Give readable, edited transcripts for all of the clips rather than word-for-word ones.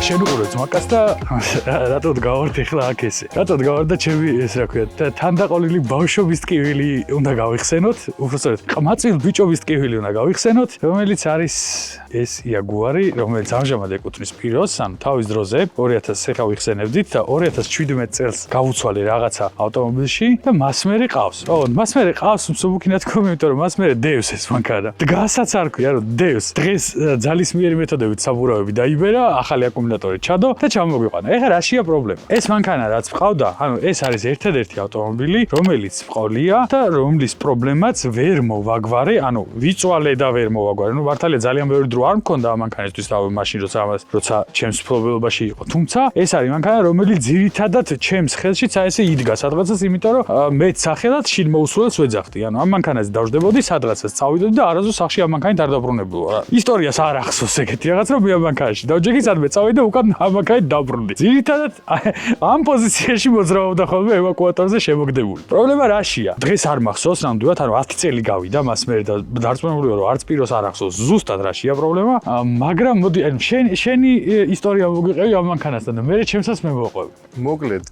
შენ უყურებ მაკას და რატო გავართ ახლა აქ ესე? რატო გავართ და ჩემი ეს რა ქვია, თანდაყოლილი ბავშვობის ტკივილი უნდა გავიხსენოთ, უბრალოდ ყმაწვილ ბიჭობის ტკივილი უნდა გავიხსენოთ, რომელიც არის ეს იაგუარი, რომელიც ამჟამად ეკუთვნის პიროს, ანუ თავის დროზე 2000 ეხა ვიხსენებდით და 2017 წელს გავუცვალე რაღაცა ავტომობილში და მას მერე ყავს. მას მერე ყავს მსუბუქი თქო, იმიტომ რომ მას მერე დევს ეს მანქანა. დგასაც არ ქვია, რომ დევს. დღეს ძალისმიერი მეთოდებით საბურავები დაიბერა, ახალი აკუმულატორი ჩადო და ჩამოგვიყვანა. ეხლა რაშია პრობლემა? ეს მანქანა რაც მყავდა, ანუ ეს არის ერთადერთი ავტომობილი, რომელიც მყოლია და რომლის პრობლემაც ვერ მოვაგვარე, ანუ ვიწვალე და ვერ მოვაგვარე. ნუ მართალია ძალიან ბევრი დრო არ მქონდა ამ მანქანისთვის, რავი, მაშინ როცა ჩემს მფლობელობაში იყო. თუმცა ეს არის მანქანა, რომელიც ძირითადად ჩემს ხელშიც აი ესე იდგა სადღაცას, იმიტომ რომ მეც სახელად შინ მოусულელს ვეძახდი. ანუ ამ მანქანაზე დავждებოდი სადღაცას წავიდოდი და არასდროს სახში ამ მანქანით არ დაბრუნებულო. ისტორიას არ ახსოვს ეგეთი რაღაც, რომ მე ამ მანქანაში დავჯექი სადმე წავედი და უკან ამ მანქანით დაბრუნდი. ძირითადად ამ პოზიციაში მოძრაობდა ხოლმე ევაკუატორზე შემოგდებული. პრობლემა რაშია? დღეს არ მახსოვს ნამდვილად, ანუ 10 წელი გავიდა მას მერე და დარწმუნებული ვარ, რომ არც პიროს არ ახსოვს ზუსტად რაშია პრობლემა, მაგრამ მოდი შენი ისტორია მოგიყევი ამ მანქანასთან და მე ჩემსაც მე მოყვევი. მოკლედ,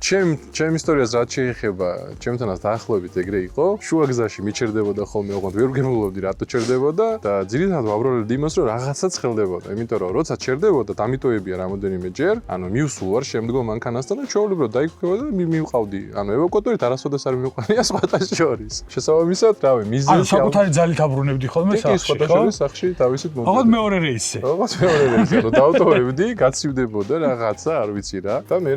ჩემ ისტორიას რაც შეეხება, ჩემთანაც დაახლოებით ეგრე იყო. შუა გზაში მიჩერდებოდა ხოლმე, ოღონდ ვერ გემოვნებდი რატო ჩერდებოდა და ძირითადად ვაბრალებდი იმას, რომ რაღაცა ცხელდებოდა. იმიტომ რომ როცა ჩერდებოდა, დამიტოვებია რამოდენიმე ჯერ, ანუ მივსულ ვარ შემდგომ მანქანასთან და ჩვეულებრივად დაიქვევა და მივყავდი. ანუ ევაკუატორით არასოდეს არ მივყავია სხვათა შორის. შესაბამისად, რავი, მიზეზი ანუ საკუთარი ძალით აბრუნებდი ხოლმე სახში, სხვათა შორის სახში თავისით მომწონდა. ოღონდ მეორე რეისზე. ოღონდ მეორე რეისზე, რომ დავტოვებდი, გაცივდებოდა რაღაცა, არ ვიცი რა და მე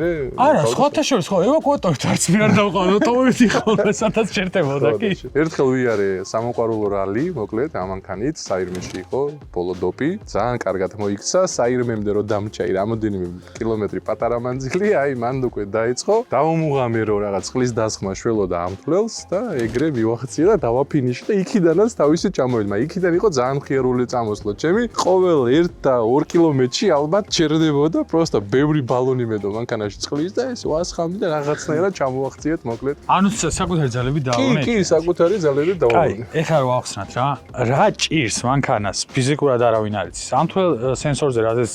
არა, სხვათა შორის ხო ევაკუატორით არც მე არ დავყავდა, ტოვებდი ხოლმე სადაც ჩერდებოდა კი. ერთხელ ვიარე სამოყვარულო რალი, მოკლედ ამ მანქანით საირმეში იყო ბოლო დოპი, ძალიან კარგად მოიქცა, საირმემდე რომ დამჭაი რამოდენიმე კილომეტრი პატარა მანძილი, აი მან უკვე დაიწყო, დავუმუღამერო რაღაც წყლის დასხმა შველოდა ამთვლელს და ეგრე მივახციე და დავაფინიში და იქიდანაც თავისი ჩამოვედი, მაგრამ იქიდან იყო ძალიან მხიარული წამოსვლა ჩემი, ყოველ 1 და 2 კილომეტრში ალბათ ჩერდებოდა, პროსტა ბევრი ბალონი მედო მანქანაში წყლის და ეს ვასხამდი და რაღაცნაირად ჩამოვახციეთ, მოკლედ. ანუ საკუთარი ძალები დავავნე. კი, საკუთარი ძალები დავავნე. აი, ეხლა რა ვახსნათ რა? რა ჭირს მანქანას ფიზიკურად არავინ არ იცის. ამთველ სენსორზე რადგან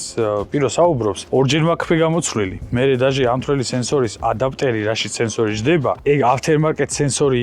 პირო საუბრობს, ორჯერ მაქვს გამოცვლილი. მე დაჟე ამთვლელი სენსორის ადაპტერი, რაში სენსორი ჯდება, ეგ aftermarket სენსორი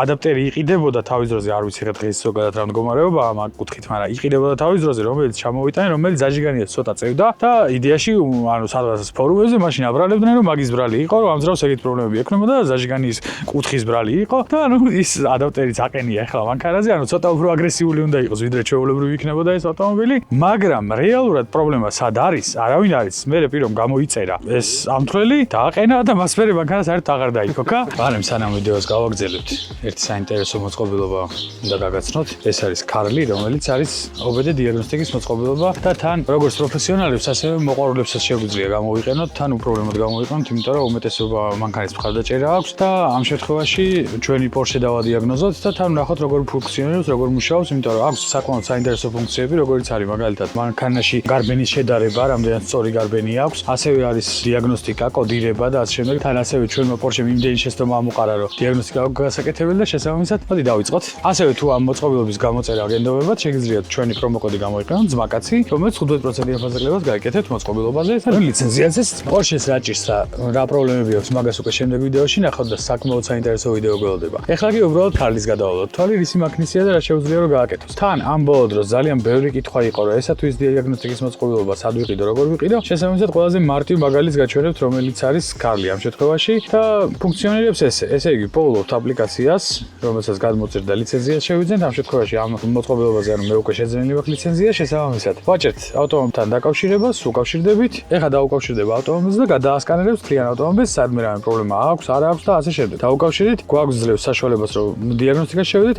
ადაპტერი იყიდებოდა თავის დროზე, არ ვიცი დღეს ზოგადად რა მდგომარეობა ამ კუთხით, მაგრამ იყიდებოდა თავის დროზე, რომელიც ჩამოვიტანე, რომელიც დაჟიგანია ცოტა წევდა და იდეაში, ანუ სადღაც ფორუმებზე მაშინ აბრალებდნენ, რომ მაგის ბრალი იყო, რომ ამ ძრავს ეგეთ პრობლემები ექნებოდა და დაჟიგანის კუთხის ბრალი იყო და ანუ ის ადაპტერიც აყენია ახლა მანქანაზე, ანუ ცოტა უფრო აგრესიული უნდა იყოს, ვიდრე ჩვეულებრივი იქნებოდა ეს ავტომობილი, მაგრამ რეალურად პრობლემა სად არის? არავინ არ იცის. მე პირომ გამოიწერა ეს ამთვლელი, დააყენა და მას მერე მანქანა საერთოდ აღარ დაიქოქა. მაგრამ სანამ ვიდეოს გავაგრძელებთ, ერთი საინტერესო მოწყობილობა უნდა გაგაცნოთ. ეს არის კარლი, რომელიც არის ობდ დიაგნოსტიკის მოწყობილობა და თან როგორც პროფესიონალებს, ასევე მოყვარულებსაც შეგვიძლია გამოვიყენოთ, თან უპრობლემოდ გამოვიყენოთ, იმიტომ რომ უმეტესობა მანქანის მხარდაჭერა აქვს და ამ შემთხვევაში ჩვენი Porsche დავადიაგნოზოთ და თან ვნახოთ როგორ ფუნქციონირებს, როგორ მუშაობს, იმიტომ რომ აქვს საკმაოდ საინტერესო ფუნქციები, როგორც არის მაგალითად მანქანაში გარბენის შედარება, რამდენად სწორი გარბენი აქვს, ასევე არის დიაგნოსტიკა, კოდირება და ასე შემდეგ. თან ასევე ჩვენმა Porsche-მ იმდენი შეცდომა ამოყარა, რომ დიაგნოსტიკა გასაკეთებელი და შესაბამისად, მოდი დავიწყოთ. ასევე თუ ამ მოწყობილობის გამოწერა გენდობებად, შეგიძლიათ ჩვენი პრომოკოდი გამოიყენოთ, ძმაკაცი, რომელიც 15% აფასებლებას გაიკეთებთ მოწყობილობაზე და ლიცენზიაზეც. Porsche-ს რა ჭირს და რა პრობლემები აქვს, მაგას უკვე შემდეგ ვიდეოში ნახავთ და საკმაოდ საინტერესო ვიდეო გველოდება. ეხლა კი უბრალოდ კარლის გადავალოთ. თვალი რისი მანქანისია და რა შეუძლია რომ გააკეთოს. თან ამ ბოლო დროს ძალიან ბევრი კითხვა იყო, რომ ესა თუ ის დიაგნოსტიკის მოწყობილობა სად ვიყიდო, როგორ ვიყიდო. შესაბამისად, ყველაზე მარტივ მაგალითს გაჩვენებთ, რომელიც არის კარლი ამ შემთხვევაში და ფუნქციონირებს ესე. ესე იგი, პოულობთ აპლიკაციას, რომელსაც გადმოწერთ და ლიცენზიას შევიძენთ. ამ შემთხვევაში ამ მოწყობილობაზე ანუ მე უკვე შეძენილი მაქვს ლიცენზია, შესაბამისად. ვაჭერთ ავტომობილთან დაკავშირებას, უკავშირდებით. ეხლა დაუკავშირდება ავტომობილს და გადაასკანერებს მთლიან ავტომობილს, სადმე რამე პრობლემა აქვს, არ აქვს და ასე შემდეგ. დაუკავშირდით, გვაძლევს საშუალებას, რომ დიაგნოსტიკას შევიდეთ,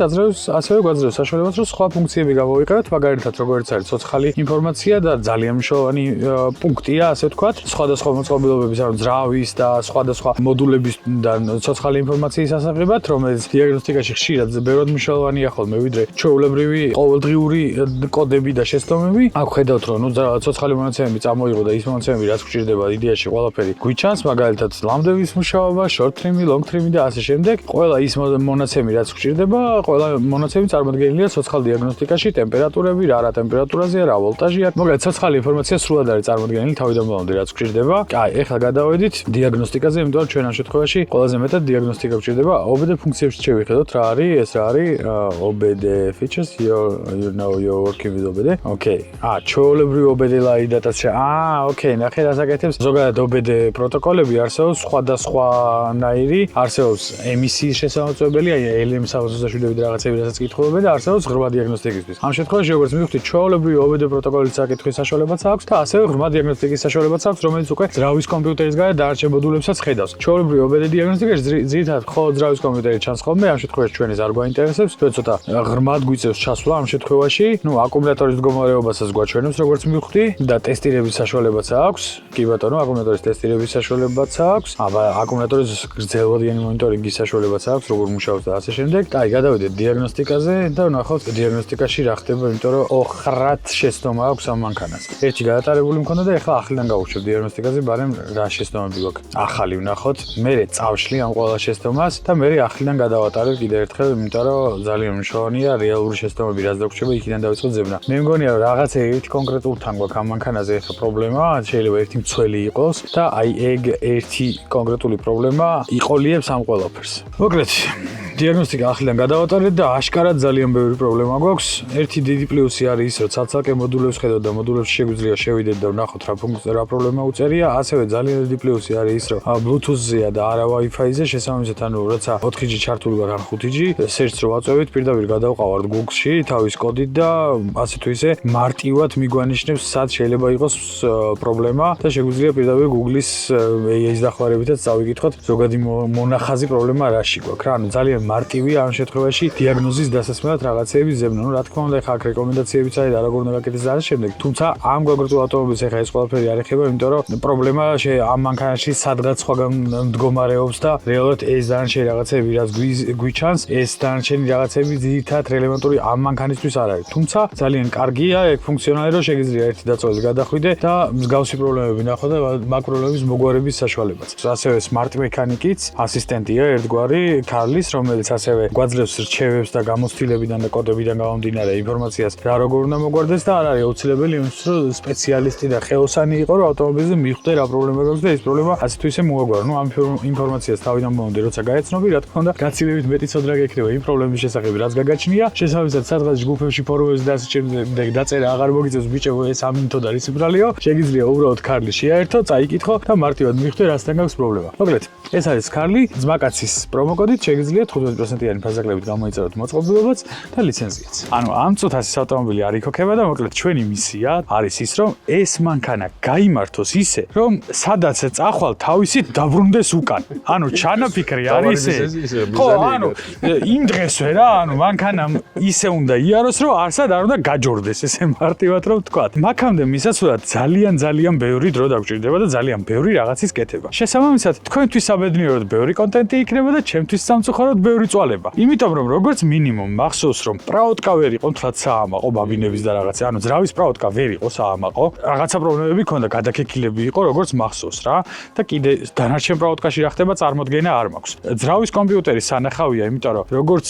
ასევე გვაძლევს საშუალებას, რომ სხვა ფუნქციები გამოვიყენოთ, მაგალითად, როგორც არის ცოცხალი ინფორმაცია და ძალიან მნიშვნელოვანი პუნქტია, ასე ვთქვათ, სხვადასხვა მოწყობილობების, ანუ ძრავის და სხვადასხვა მოდულებისგან ცოცხალი ინფორმაციის ასაღებად, რომელიც დიაგნოსტიკაში ხშირად ბევრად მნიშვნელოვანია ხოლმე, ვიდრე ჩვეულებრივი ყოველდღიური კოდები და შეცდომები. აქ ხედავთ, რომ ცოცხალი მონაცემები წამოიღო და ის მონაცემები, რაც გვჭირდება, იდეაში ყველაფერი გვიჩანს, მაგალითად, ლამდების მუშაობა, short trim-ი, long trim-ი და ასე შემდეგ. ყველა ის მონაცემი, რაც გვჭირდება, ყველა მონაცემი წარმოდგენილია ცოცხალ დიაგნოსტიკაში, ტემპერატურები, რა ტემპერატურაზეა, რა ვოლტაჟია. მოკლედ, ცოცხალი ინფორმაცია სრულად არის წარმოდგენილი თავიდან ბოლომდე რაც გვჭირდება. აი, ეხლა გადავედით დიაგნოსტიკაზე, იმიტომ რომ ჩვენ ამ შემთხვევაში ყველაზე მეტად დიაგნოსტიკა გვჭირდება. OBD ფუნქციებში შევიხედოთ რა არის, ეს რა არის OBD features, you know you're working with OBD. Okay. ჩვეულებრივი OBD line data-ში. Okay, ნახე რა საკეთებს. ზოგადად OBD პროტოკოლები არსებობს სხვადასხვანაირი, არსებობს ემისიის შესაძლებელი, აი LM727 რაღაცები რასაც კითხულობენ და არსებობს ღრმა დიაგნოსტიკისთვის. ამ შემთხვევაში როგორც მივხვდით, ჩვეულებრივი OBD პროტოკოლის საკითხვის საშუალებაც აქვს და ასევე ღრმა დიაგნოსტიკის საშუალებაც აქვს, რომელიც უკვე ძრავის კომპიუტერის გარეთ დანარჩენ მოდულებსაც ხედავს. ჩვეულებრივი OBD დიაგნოსტიკაში ძირითადად ხოლმე ძრავის კომპიუტერი ჩანს ხოლმე, ამ შემთხვევაში ჩვენს არ გვაინტერესებს, თუ ცოტა ღრმად გვიწევს ჩასვლა ამ შემთხვევაში, აკუმულატორის მდგომარეობასაც გვაჩვენებს, როგორც მივხვდი და ტესტირების საშუალებაც აქვს. კი ბატონო, აკუმულატორის ტესტირების საშუალებაც აქვს. აკუმულატორის გრძელვადიანი მონიტორინგის საშუალებაც აქვს, როგორ მუშაობს და ასე შემდეგ. და აი, გადავიდეთ დიაგნოსტიკაზე და ვნახოთ დიაგნოსტიკაში რა ხდება, იმიტომ რომ ოხრად შეცდომა აქვს ამ მანქანას. ერთი გადატარებული მქონდა და ეხლა ახლიდან გავუშვებ დიაგნოსტიკაზე, მაგრამ რა შეცდომები გვაქვს. ახალი ვნახოთ, მერე წავშლი ამ ყველა შეცდომას და მერე ახლიდან გადავატარებ კიდევ ერთხელ, იმიტომ რომ ძალიან მნიშვნელოვანია რეალური შეცდომები, რაც დაგვრჩება, იქიდან დავიწყოთ ზებნა. მე მგონია რომ რაღაცა ერთი კონკრეტულთან გვაქვს ამ მანქანაზე ეხლა პრობლემა, შეიძლება ერთი მცველი იყოს და აი ეგ ერთი კონკრეტული პრობლემა იყოლიებს ამ ყველაფერს. მოკლედ, დიაგნოსტიკა ახლიდან გადავატარეთ და აშკარად ძალიან ბევრი პრობლემა გვაქვს. ერთი დიდი პლუსი არის ის, რომ ცალ-ცალკე მოდულებს ხედავთ და მოდულებში შეგვიძლია შევიდეთ და ვნახოთ რა პრობლემა უწერია. ასევე ძალიან დიდი პლუსი არის ის, რომ Bluetooth-ზეა და არა Wi-Fi-ზე, შესაბამისად, ანუ როცა 4G ჩართული გვაქვს ან 5G, search-ს რო ვაწვევით, პირდაპირ გადავყავართ Google-ში თავის კოდით და ასე თუ ისე მარტივად მიგვანიშნებს, სად შეიძლება იყოს პრობლემა და შეგვიძლია პირდაპირ Google-ის AI-ის დახმარებითაც წავიკითხოთ ზოგადი მონახაზი პრობლემა რაში გვაქვს რა. ანუ ძალიან მარტივია ამ შემთხვევაში დიაგნოზის დასასმელად რაღაცეების ზებნა. ნუ რა თქმა უნდა, ეხლა აქ რეკომენდაციებიც არის და როგორ უნდა გაკეთდეს და ასე შემდეგ. თუმცა ამ გვაგრძელ ავტომობილს ეხლა ეს ყველაფერი არ ეხება, იმიტომ რომ პრობლემა ამ მანქანაში სადღაც სხვაგან მდგომარეობს და რეალურად ეს დანარჩენი რაღაცები რაც გვიჩანს, ეს დანარჩენი რაღაცები ძირითადად რელევანტური ამ მანქანისთვის არ არის. თუმცა ძალიან კარგია ეგ ფუნქციონალი, რომ შეგიძლია ერთი დაწველი გადახვიდე და მსგავსი პრობლემები ნახო და მაგ პრობლემების მოგვარების საშუალებაც. ასევე smart mechanic-იც ასისტენტია ერთგვარი Carlis, რომელიც ასევე გვაძლევს რჩევებს და გამოცდილებიდან და კოდებიდან გამომდინარე ინფორმაციას რა როგორ უნდა მოგვარდეს და არ არის აუცილებელი იმისთვის, რომ სპეციალისტი და ხელოსანი იყო, რომ ავტომობილზე მიხვდე რა პრობლემა გაქვს და ეს პრობლემა ასე თუ ისე მოაგვარო. ნუ ამ ინფორმაციას თავიდან ბოლომდე როცა გაეცნობი, რა თქმა უნდა, გაცილებით მეტი ცოდნა გექნება იმ პრობლემის შესახებ, რაც გაგაჩნია. შესაბამისად, სადღაც ჯგუფებში ფორუმებზე და ასე შემდეგ დაწერა აღარ მოგიწევს ბიჭო, ეს ამინთო და რიციფრალიო, შეგიძლია უბრალოდ Carli შეაერთო, წაიკითხო და მარტივად მიხვდე რასთან გაქვს პრობლემა. მოკლედ, ეს არის Carli ძმაკაცის პრომოკოდით შეგიძლიათ 15%-იანი ფასაკლებით გამოიწეროთ მოწყობილობაც და ლიცენზიაც. ანუ ამ წუთას ეს ავტომობილი არ იქოქება და მოკლედ ჩვენი მისია არის ის, რომ ეს მანქანა გაიმართოს ისე, რომ სადაც წახვალ თავისით დაბრუნდეს უკან. ანუ ჩანაფიქრი არის ეს. ხო, ანუ იმ დღესვე რა, ანუ მანქანამ ისე უნდა იაროს, რომ არსად არ უნდა გაჯორდეს, ესე მარტივად რომ ვთქვათ. მაქამდე მისასვლელად ძალიან ბევრი დრო დაგჭირდება და ძალიან ბევრი რაღაცის კეთება. შესაბამისად, თქვენთვის საბედნიეროდ ბევრი კონტენტი იქნება და ჩემთვის სამწუხაროდ ბევრი წვალება. იმიტომ რომ როგორც მინიმუმ მახსოვს რომ პრაუტკა ვერ იყო თლაც საამაყო ბაბინების და რაღაცა, ანუ ძრავის პრაუტკა ვერ იყო საამაყო. რაღაცა პრობლემები ქონდა, გადაკეკილები იყო, როგორც მახსოვს რა და კიდე დანარჩენ პრაუტკაში რა ხდება წარმოდგენა არ მაქვს. ძრავის კომპიუტერი სანახავია, იმიტომ რომ როგორც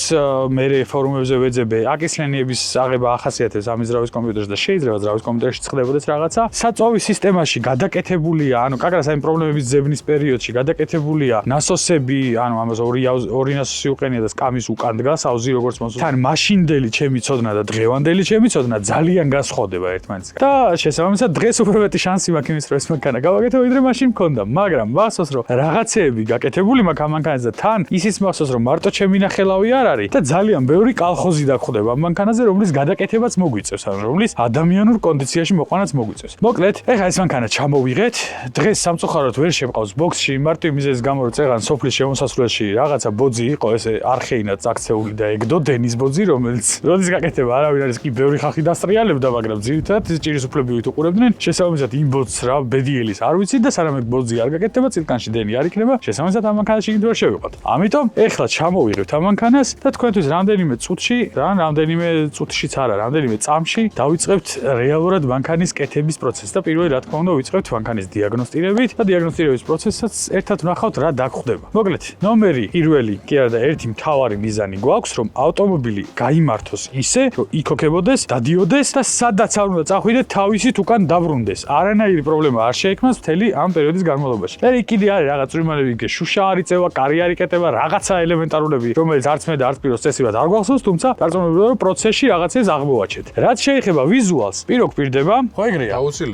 მე ფორუმებზე ვეძებე, აკისლენიების აღება ახასიათებს ამის ძრავის კომპიუტერს და შეიძლება ძრავის კომპიუტერში ხდებოდეს რაღაცა. საწვავის სისტემაში გადაკეთებულია, ანუ კაკრას ამ პრობლემების ძებნის პერიოდში გადაკეთებულია ნასოსები, ანუ ამას ორი ნასოსი უყენია და სკამის უკან დგას აუზი როგორც მოსულ. თან მაშინდელი ჩემი ცოდნა და დღევანდელი ჩემი ცოდნა ძალიან განსხვავდება ერთმანეთისგან. და შესაბამისად დღეს უფრო მეტი შანსი მაქვს იმის, რომ ეს მანქანა გავაკეთო, ვიდრე მაშინ მქონდა, მაგრამ მახსოვს რომ რაღაცეები გაკეთებული მაქვს ამ მანქანაზე და თან ისიც მახსოვს რომ მარტო ჩემი ნახელავი არ არის და ძალიან ბევრი კალხოზი დაგხვდება ამ მანქანაზე, რომლის გადაკეთებაც მოგვიწევს, ანუ რომლის ადამიანურ კონდიციაში მოყვანაც მოგვიწევს. მოკლედ, ეხლა ეს მანქანა ჩამოვიღეთ, დღეს სამწუხაროდ ვერ შემყავს ბოქსში, მარტივ მიზეზის გამო რომ წეღან სოფლის შემოსასვლელში რაღაცა ბოძი იყო, ესე არხეინად წაქცეული და ეგდო დენის ბოძი, რომელიც როდის გაკეთება არავინ არის, კი ბევრი ხალხი დასტრიალებდა, მაგრამ ძირითადად ჭირის უფლებივით უყურებდნენ. შესაბამისად იმ ბოძს რა ბედიელის არ ვიცი და სანამ ბოძი არ გაკეთდება, წილკანში დენი არ იქნება. შესაბამისად ამ მანქანაში კიდევ შევიყოთ. ამიტომ ეხლა ჩამოვიღებთ ამ მანქანას და თქვენთვის რამდენიმე წუთში, რამდენიმე წუთშიც არა, რამდენიმე წამში დავიწყებთ რეალურად მანქანის კეთების პროცესს და პირველი რა თქმა უნდა ვიწყებთ მანქანის დიაგნოსტირებით და დიაგნოსტირების პროცესსაც ერთად ვნახავთ რა დაგხვდება. მოკლედ, ნომერი პირველი, კი არა და ერთი მთავარი მიზანი გვაქვს, რომ ავტომობილი გაიმართოს ისე, რომ იქოქებოდეს, დადიოდეს და სადაც არ უნდა წახვიდეთ, თავისით უკან დაბრუნდეს. არანაირი პრობლემა არ შეექმნას მთელი ამ პერიოდის განმავლობაში. და იქ კიდე არის რაღაც წვრილმანები, შუშა არ იწევა, კარი არ იკეტება, რაღაცა ელემენტარულები, რომელიც არც მე და არც პიროს წესივად არ გვახსოვს, თუმცა დარწმუნებული ვარ, რომ პროცესში რაღაცას აღმოვაჩეთ. რაც შეეხება ვიზუალს, პიროგვირდება, ხო ეგრეა,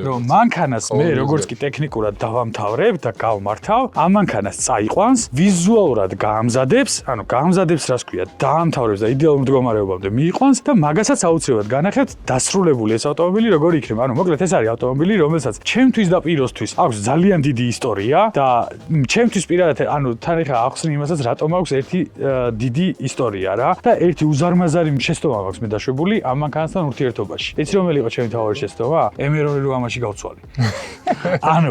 რომ მანქანას მე როგორც კი ტექნიკურად დავამთავრებ და გავმართავ, ამ მანქანას წაიყვანს, ვიზუალურად გაამზადებს, ანუ გაამზადებს რას ქვია, დაამთავრებს და იდეალურ მდგომარეობამდე მიიყვანს და მაგასაც აუცილებლად განახებთ დასრულებული ეს ავტომობილი როგორ იქნება. ანუ მოკლედ ეს არის ავტომობილი, რომელსაც ჩემთვის და პიროსთვის აქვს ძალიან დიდი ისტორია და ჩემთვის პირადად ანუ თან ეხა ახსნი იმასაც რატომ აქვს ერთი დიდი ისტორია რა და ერთი უზარმაზარი შეცდომა მაქვს მე დაშვებული ამ მანქანასთან ურთიერთობაში. იცი რომელი იყო ჩემი თავარი შეცდომა? M2 რო ამაში გავცვალე. ანუ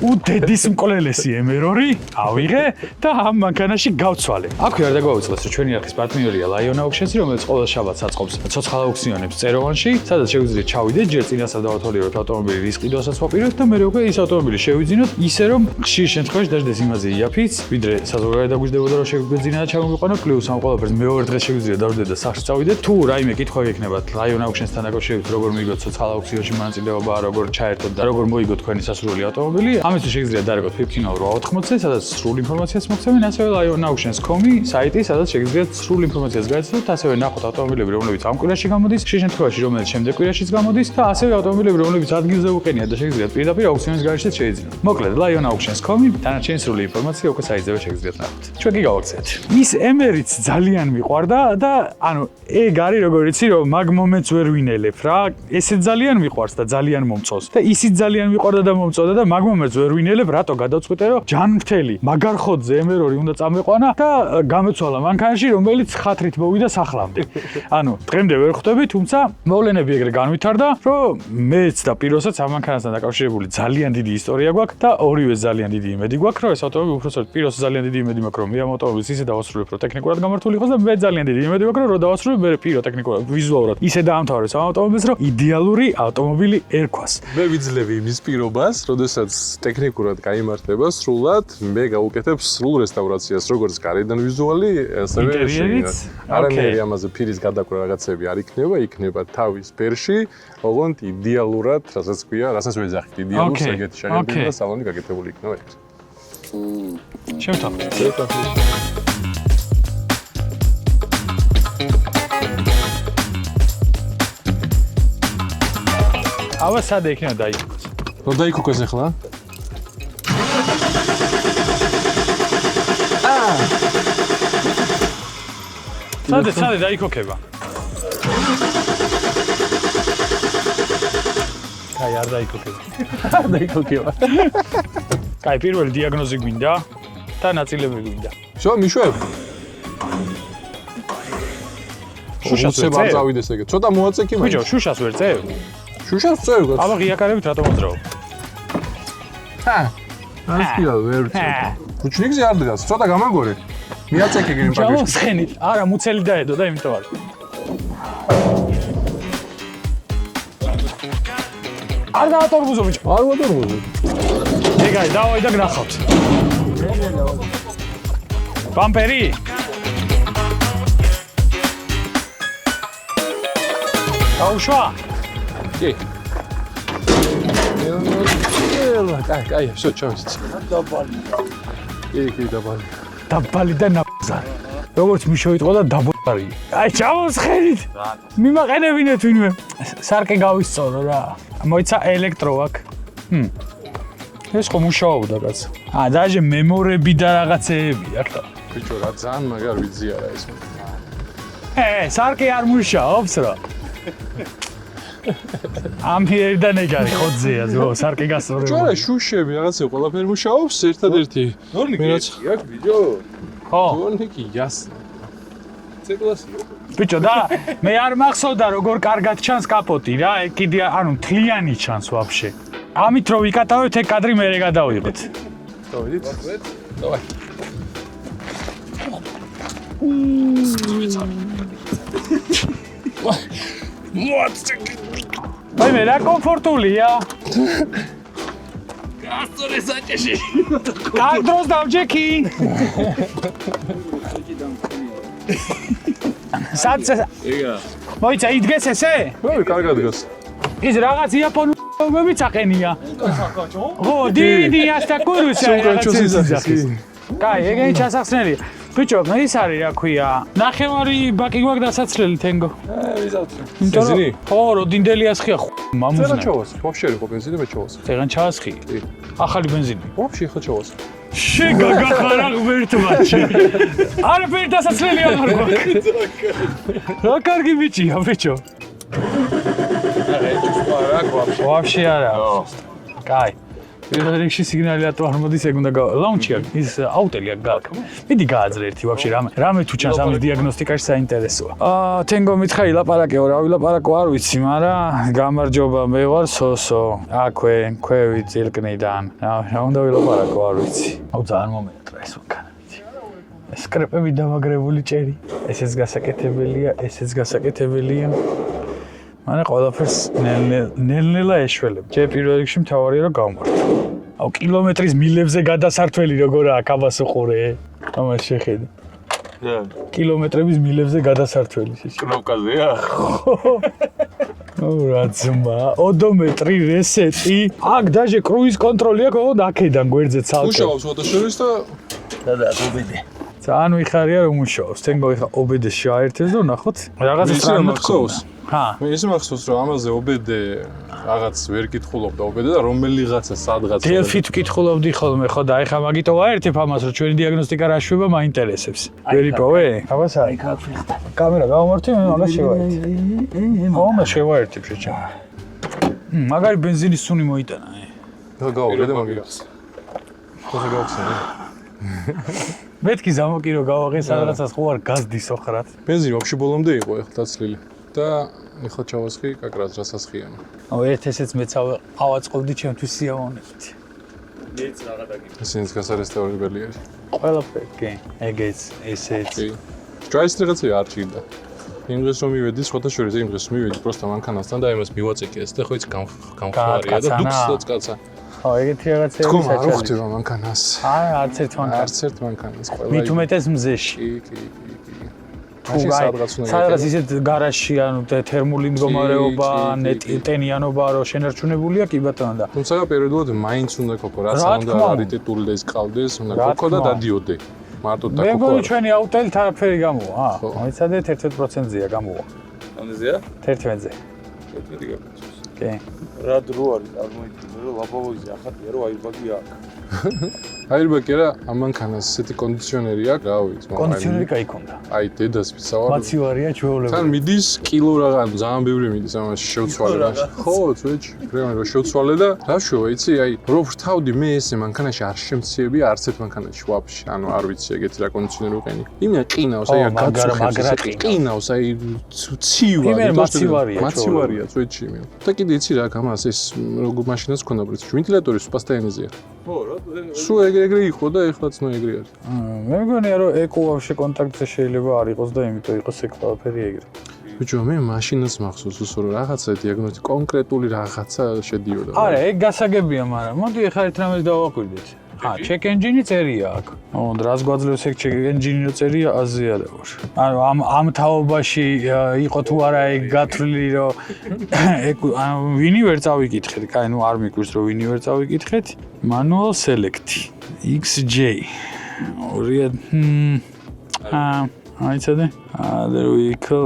უდედის მკვლელესი M2 ავიღე და ამ მანქანაში გავცვალე. აქვე არ დაგვაუწყდეს რომ ჩვენი არხის პარტნიორია Lion Auctions-ი, რომელიც ყოველ შაბათს აწყობს ცოცხალ აუქციონებს წეროვანში, სადაც შეგვიძლია ჩავიდეთ, ჯერ წინასწარ დავათვალიეროთ ავტომობილის რისკი დოსაც ვაპირებთ და მე უკვე ის ავტომობილი შევიძინოთ ისე რომ ხშირ შემთხვევაში დაждდეს იმაზე იაფიც, ვიდრე საზოგადოება დაგვიждდებოდა რომ შეგვეძინა და ჩამოვიყვანოთ, პლუს ამ ყველაფერს მეორე დღეს შეგვიძლია დავждდეთ და სახში წავიდეთ. თუ რაიმე კითხვა გექნებათ Lion Auctions-თან დაკავშირებით, როგორ მოიგოთ ცოცხალ აუქციონში მონაწილეობა, როგორ ჩაერთოთ და როგორ მოიგოთ თქვენი სასურველი ავტომობილი, ამისთვის შეგიძლიათ დარეკოთ 15.80-ზე, სადაც სრულ ინფორმაციას მოგცემენ, ასევე lionauctions.com-ი საიტი, სადაც შეგიძლიათ სრულ ინფორმაციას გაიცნოთ, ასევე ნახოთ ავტომობილები, რომლებიც ამ კვირაში გამოდის, ხშირ შემთხვევაში რომელიც შემდეგ კვირაშიც გამოდის და ასევე ავტომობილები, რომლებიც ადგილზე უყენიათ და შეგიძლიათ პირდაპირ აუქციონის გარეშეც შეიძინოთ. მოკლედ lionauctions.com-ი დანარჩენი სრული ინფორმაცია უკვე საიტზე შეგიძლიათ ნახოთ. ჩვენ კი გავაქციეთ. ის M2-იც ძალიან მიყვარდა და ანუ ეგ არის როგორ იცი რომ მაგ მომენტს ვერ ვინელებ რა. ესე ძალიან მიყვარს და ძალიან მომწონს. და ისიც ძალიან მიყვარდა და მომწონდა და მაგ მომენტს ვერ ვინელებ, რატო გადავწყვიტე რომ ჯანმრთელი მაგარ ხოდზე M2 უნდა წამეყვანა და გამეცვალა მანქანაში, რომელიც ხათრით მოვიდა სახლამდე. ანუ დღემდე ვერ ხვდები, თუმცა მოვლენები ეგრე განვითარდა, რომ მეც და პიროსაც ამ მანქანასთან დაკავშირებული ძალიან დიდი ისტორია გვაქვს და ორივე ძალიან დიდი იმედი გვაქვს, რომ ეს ავტომობილი უბრალოდ პიროს ძალიან დიდი იმედი მაქვს, რომ მე ამ ავტომობილს ისე დავასრულებ, რომ ტექნიკურად გამართული იყოს და მე ძალიან დიდი იმედი მაქვს, რომ დავასრულებ მე პირო ტექნიკურად, ვიზუალურად ისე დაამთავრებს ამ ავტომობილს, რომ იდეალური ავტომობილი ერქვას. მე ვიძლევი იმის პირობას, როდესაც ტექნიკურად გაიმართება სრულად, მე გავუკეთებ სრულ რესტავრაციას, როგორც გარედან ვიზუალი, ასევე ინტერიერიც. არანაირი ამაზე ფირის გადაკვრა რაღაცები არ იქნება თავის ფერში, ოღონდ იდეალურად, რასაც ქვია, რასაც ვეძახით, იდეალურ ეგეთი შეღებილი და სალონი გაკეთებული იქნება ეგ. შევთანხმდით. ავა სად იქნება დაიქოს? რომ დაიქოს ახლა? სად დაიქოქება? კაი, არ დაიქოქება. არ დაიქოქება. კაი, პირველი დიაგნოზი გვინდა და ნაწილები გვინდა. შო, მიშვებ. შუშას ვერ წევ? წავიდეს ეგეთ. ცოტა მოაწექი მაინც. ბიჭო, შუშას ვერ წევ? შუშას წევ. აბა ღიაკარებით რატომ მოძრაობ? ეს კი ვერ წევ. ბუჩნიგზე არ დგას. ცოტა გამაგორე. მიაწექე გენ პაკეტში. ჯავოს ხენით. არა, მუცელი დაედო და იმიტომ არ. არ დაატორბუზო ბიჭო. არ ვატორბუზო. ეგაი, დავაი და გნახავთ. ბამპერი? გაუშვა? კი. კაი, შო, ჩავიცი. დაბალი. კი, დაბალი. დაბალი და ნაბზარი. როგორც მიშოიტყო და დაბოლარი. აი, ჩავოსხერით. მიმაყენებინეთ ვინმე. სარკე გავისწორო რა. მოიცა ელექტრო აქ. ეს ხომ მუშაობდა კაც. დაჟე მემორები და რაღაცეები აქ და. ბიჭო, რა ძალიან მაგარ ვიზიარა ეს. სარკე არ მუშაობს რა. ამიერიდან ეგ არის ხოძეა ზო სარკე გასწორებული. ჯორა შუშები რაღაცა ყველაფერი მუშაობს ერთადერთი. მერაც აქ ბიჭო. ხო. თორნიკი იას. ცეკლასია. ბიჭო და მე არ მახსოვდა როგორ კარგად ჩანს კაპოტი რა, ეგ კიდე ანუ თლიანი ჩანს ვაფშე. ამით რო ვიკატავებთ ეგ კადრი მერე გადავიღეთ. დავიდით. დავай. აი მე რა კომფორტულია. ასწორე საჭეში. კარგ დროს დავჯექი. სადაც ეგა. მოიცა იდგეს ესე? ой, კარგად გას. ის რაღაც იაპონურებიც აყენია. ხო, დიდი ასტაკურუსა რაღაცა. კაი, ეგენი ჩასახსნელია. ბიჭო, ის არის რა ქვია? ნახევარი ბაკი გვაქვს დასაცლელი თენგო. ვიზავთ. ბენზინი? ხო, როდინდელი ასხია მამუზნა. წერა ჩავას. ვაფშე იყო ბენზინი მე ჩავას. ეგან ჩაასხი. კი. ახალი ბენზინი. ვაფშე ხო ჩავას. შეგაგახარა ღმერთმაჩი. არაფერი დასაცლელი აღარ გვაქვს. რა კარგი ბიჭია, ბიჭო. არა, გვაქვს. ვაფშე არა. კაი. პირველ რიგში სიგნალიზატორი არ მოდის, ეგ უნდა ლაუნჩია, ის აუტელია გააკ. მიდი გააძრე ერთი ვაფშე რამე თუ ჩანს ამის დიაგნოსტიკაში საინტერესოა. თენგო მითხრა ილაპარაკეო, რა ვილაპარაკო არ ვიცი, მაგრამ გამარჯობა, მე ვარ სოსო. აქვე, ქვევით წილკნიდან. რა უნდა ვილაპარაკო, არ ვიცი. აუ ძალიან მომეტრა ეს ვაკანეთი. ეს კრეპები დამაგრებული ჭერი. ესეც გასაკეთებელია, ესეც გასაკეთებელია. მანე ყველაფერს ნელ-ნელა ეშველებ. ჯერ პირველ რიგში მთავარია რომ გავმართო. აუ კილომეტრის მილებზე გადასართველი როგორაა კაბას უყურე. ამას შეხედე. რა. კილომეტრების მილებზე გადასართველი შეჭი. კნოპკაზეა? აუ რა ძმა, ოდომეტრი რესეტი. აქ დაჟე კრუიზ კონტროლი აქვს, ოღონდ აქედან გვერდზე ცალკე. მუშაობს ფოტოშორის და და გუბიდე. ძალიან ვიხარია რომ მუშაობს. თენგო ეხა ობედეს შეაერთეს და ნახოთ. რაღაცა ისე სტრანო მახსოვს. ჰა. მე ისე მახსოვს რომ ამაზე ობედე რაღაც ვერ კითხულობდა ობედე და რომელიღაცა სადღაც დელფით ვკითხულობდი ხოლმე ხო და ეხა მაგიტო ვაერთებ ამას რომ ჩვენი დიაგნოსტიკა რა შვება მაინტერესებს. ვერ იპოვე? აბას აი კამერა გავამართე მე მაგას შევაერთე. ამას შევაერთებ შეჭა. მაგარი ბენზინის სუნი მოიტანა. და გავუგე და მაგას. ხოზე გავხსენე. მეთქი ზამოკირო გავაღე სადღაცას ხო არ გაზდის ოხრად. ბენზინი ვაფშე ბოლომდე იყო ეხლა დაცლილი. და ეხლა ჩავასხი კაკრას რასასხიანი. აუ ერთ ესეც მეც ავაწყობდი ჩემთვის სიამოვნებით. მეც რაღა დაგი. ისინიც გასარესტავრებელი არის. ყველაფერი, კი. ეგეც, ესეც. კი. ჯაის რაღაცა არ ჭირდა. იმ დღეს რომ მივედი, სხვათა შორის იმ დღეს მივედი პროსტა მანქანასთან და იმას მივაწეკე ეს და ხო იცი გამხარია და დუქსაც კაცა. ხო, ეგეთი რაღაცები თქო არ საჭიროა. ხვდება მანქანას. არც ერთ მანქანას. არც ერთ მანქანას ყველა. მით უმეტეს მზეში. კი. თუ სადღაც ისეთ გარაჟში ანუ თერმული მდგომარეობა, ტენიანობა რო შენარჩუნებულია, კი ბატონო და. თუმცა პერიოდულად მაინც უნდა გქონო, რაც უნდა რარიტეტულდეს ყავდეს, უნდა გქონო და დადიოდე. მარტო და მე მგონი ჩვენი აუტელით არაფერი გამოვა, მოიცადეთ 11%-ზეა გამოვა. ამზეა? 11-ზე. 11 გაკეთოს. კი. რა დრო არის წარმოიდგინე რომ ლაპავოიზე ახატია რომ აირბაგი აქვს. აირბაგი რა, ამ მანქანას ესეთი კონდიციონერი აქვს, რა ვიცი, მაგრამ კონდიციონერი კაი ქონდა. აი დედას ვისავარ. მაცივარია ჩვეულებრივი. თან მიდის კილო რაღაც, ძალიან ბევრი მიდის ამაში შევცვალე რა. ხო, წვეჭი, პრემიერ შევცვალე და რა შევა, იცი, აი, რო ვრთავდი მე ესე მანქანაში არ შემციები არც ერთ მანქანაში ვაფშე, ანუ არ ვიცი ეგეთი რა კონდიციონერი ვიყენი. იმენა ყინავს, აი, გაწუხებს, ყინავს, აი, ცივა, მაცივარია წვეჭი მე. და კიდე იცი რა, გამას ეს როგორ მაშინაც ქონდა პრინციპი, ვენტილატორი სუპასტაენეზეა. ხო, რა, სულ ეგრე იყო და ეხლაც ნუ ეგრე არის. მე მგონია რომ ეკო ვაფშე კონტაქტზე შეიძლება არ იყოს და იმიტომ იყოს ეგ ყველაფერი ეგრე. ბიჭო, მე მაშინაც მახსოვს უსო რომ რაღაცა დიაგნოზი კონკრეტული რაღაცა შედიოდა. არა, ეგ გასაგებია, მაგრამ მოდი ახლა ერთ რამეს დავაკვირდეთ. check engine წერია აქ. რას გვაძლევს ეგ check engine წერია აზიარებაში. ანუ ამ თაობაში იყო თუ არა ეგ გათვლილი რომ ეგ ვინი ვერ წავიკითხეთ. კაი, ნუ არ მიგვირს რომ ვინი ვერ წავიკითხეთ. manual select XJ. აიცადე? The vehicle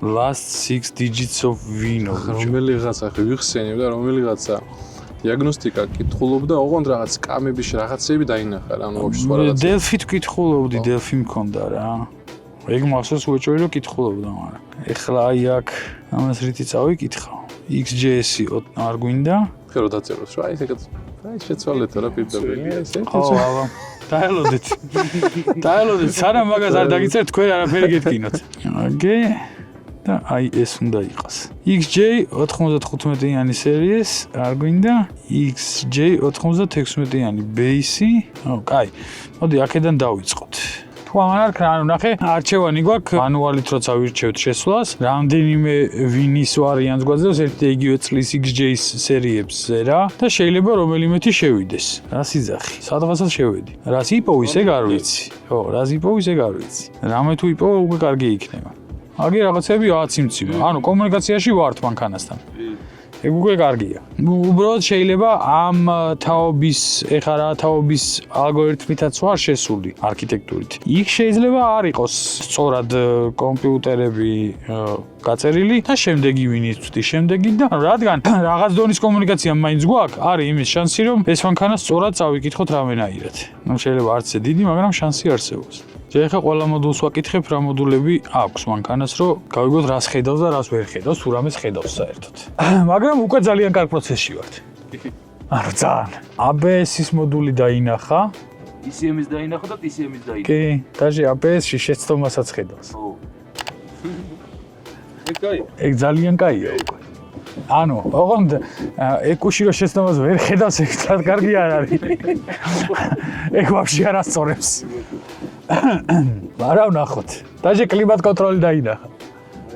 last 6 digits of VIN. რომელიღაცა ხე ვიხსენებ და რომელიღაცა დიაგნოსტიკა კითხულობდა, ოღონდ რაღაც კამების რაღაცები დაინახა რა, ანუ ვაფშე სხვა რაღაცა. დელფით კითხულობდი, დელფი მქონდა რა. ეგ მახსოვს უეჭველი რომ კითხულობდა, მაგრამ ეხლა აი აქ ამას რითი წავიკითხავ. XJS-ი არ გვინდა. ხე რო დაწეროს რა, აი ეგეთ. აი შეცვალეთ რა პირდაპირ. ხო, აბა. დაელოდეთ. დაელოდეთ, სანამ მაგას არ დაგიწერთ, თქვენ არაფერი გეთქინოთ. აგე და აი ეს უნდა იყოს. XJ 95-იანი სერიის არ გვინდა. XJ 96-იანი base-ი. ო, კაი. მოდი აქედან დავიწყოთ. თუ ამან არ ქნა, ანუ ნახე, არჩევანი გვაქვს მანუალით როცა ვირჩევთ შესვლას, რამდენიმე ვინის ვარიანტს გვაძლევს ერთი და იგივე წლის XJ-ის სერიებზე რა და შეიძლება რომელიმეთი შევიდეს. რას იძახი? სადღაცად შევედი. რას იპოვი, ეგ არ ვიცი. ხო, რას იპოვი, ეგ არ ვიცი. რამე თუ იპოვო, უკვე კარგი იქნება. აგი რაღაცები აციმციმე. ანუ კომუნიკაციაში ვართ მანქანასთან. ეგ უკვე კარგია. უბრალოდ შეიძლება ამ თაობის, ეხლა რა თაობის ალგორითმითაც ვარ შესული არქიტექტურით. იქ შეიძლება არ იყოს სწორად კომპიუტერები გაწერილი და შემდეგი ვინიც ვთვი შემდეგი და რადგან რაღაც დონის კომუნიკაცია მაინც გვაქვს, არის იმის შანსი რომ ეს მანქანა სწორად წავიკითხოთ რამენაირად. ნუ შეიძლება არც დიდი, მაგრამ შანსი არსებობს. ეხლა ყველა მოდულს ვაკითხებ რა მოდულები აქვს მანქანას, რომ გავიგოთ რას ხედავს და რას ვერ ხედავს, თუ რამეს ხედავს საერთოდ. მაგრამ უკვე ძალიან კარგ პროცესში ვართ. ანუ ძალიან. ABS-ის მოდული დაინახა. ECM-ის დაინახა და TCM-ის დაინახა. კი, დაჟე ABS-ში შეცდომასაც ხედავს. ო. ეგ კაია. ეგ ძალიან კაია უკვე. ანუ, ოღონდ ეკუში რო შეცდომას ვერ ხედავს, ეგ ძალიან კარგი არ არის. ეგ ვაფშე არ ასწორებს. არა ვნახოთ. დაჟე კლიმატ კონტროლი დაინახა.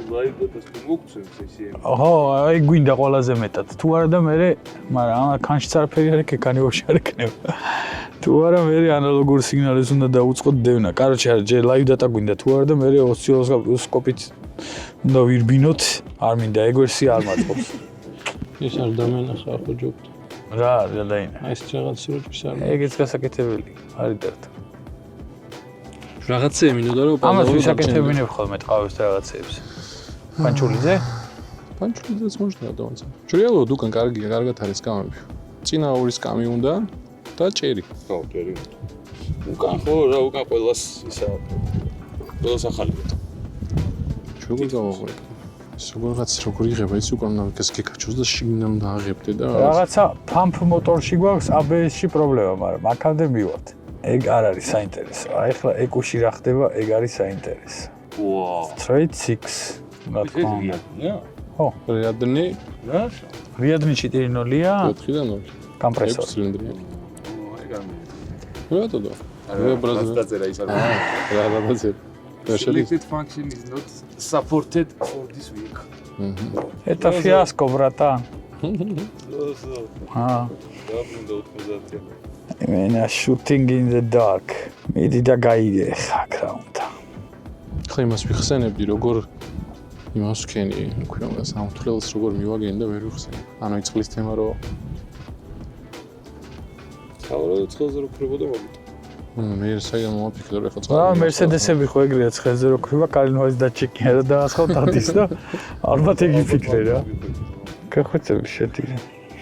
ლაივ დატას მოგცემს ECM. ხო, ეგ გვინდა ყველაზე მეტად. თუ არა და მე, მაგრამ ამ ქანშიც არაფერი არ იქნება, ქანი ვაფშე არ იქნება. თუ არა მე ანალოგურ სიგნალებს უნდა დაუწყოთ დევნა. კაროჩე, ჯე ლაივ დატა გვინდა. თუ არა და მე ოსცილოსკოპით უნდა ვირბინოთ, არ მინდა ეგ ვერსია არ მაწყობს. ეს არ დამენახა ხო ჯობთ. რა დაინახა. აი ეს რაღაც სურათის არ. ეგეც გასაკეთებელი. არის დარტა. რაღაცე მინდა რომ ამას ვისაკეთებინებ ხოლმე ტყავის რაღაცეებს. პანჩულიძე? პანჩულიძეც მოშდა დავანცა. რეალურად უკან კარგია, კარგად არის კამები. წინა ორი კამი უნდა და ჭერი. ხო, ჭერი. უკან ხო, რა უკან ყველას ისა ყველას ახალია. როგორ გავაღვიძე? როგორღაც როგორ იღება ის უკან ეს გეკაჩოს და შიგნამ დააღებდე და რაღაცა pump motor-ში გვაქვს ABS-ში პრობლემა, მაგრამ აქამდე მივართ. ეგ არ არის საინტერესო. აი ახლა ეკუში რა ხდება, ეგ არის საინტერესო. ვაუ. Straight 6. რა თქმა უნდა. ხო, რეადნი რა? რიადნი 4.0-ია, 4-დან 0. კომპრესორი. ცილინდრია. ეგ არ რატო? რა დაწერა ის არ რა დაწერა? Selected function is not supported for this week. Это fiasco, bratан. რა მინდა 90-იან. იმენა shooting in the dark. მიდი და გაიგე ხა რა უნდა. ხა იმას ვიხსენებდი, როგორ იმას ვქენი, თქვი რომ სამთვრელს როგორ მივაგენი და ვერ ვიხსენე. ანუ იწყლის თემა რო თავრად ცხელზე რო ქრებოდა მოგიტო. მე საერთოდ მომაფიქრე რომ ეხლა რა Mercedes-ები ხო ეგრეა ცხელზე რო ქრება, კალინოვის დაჩეკია და დაასხავთ ათის და ალბათ ეგ იფიქრე რა. გახოცები შეტირი.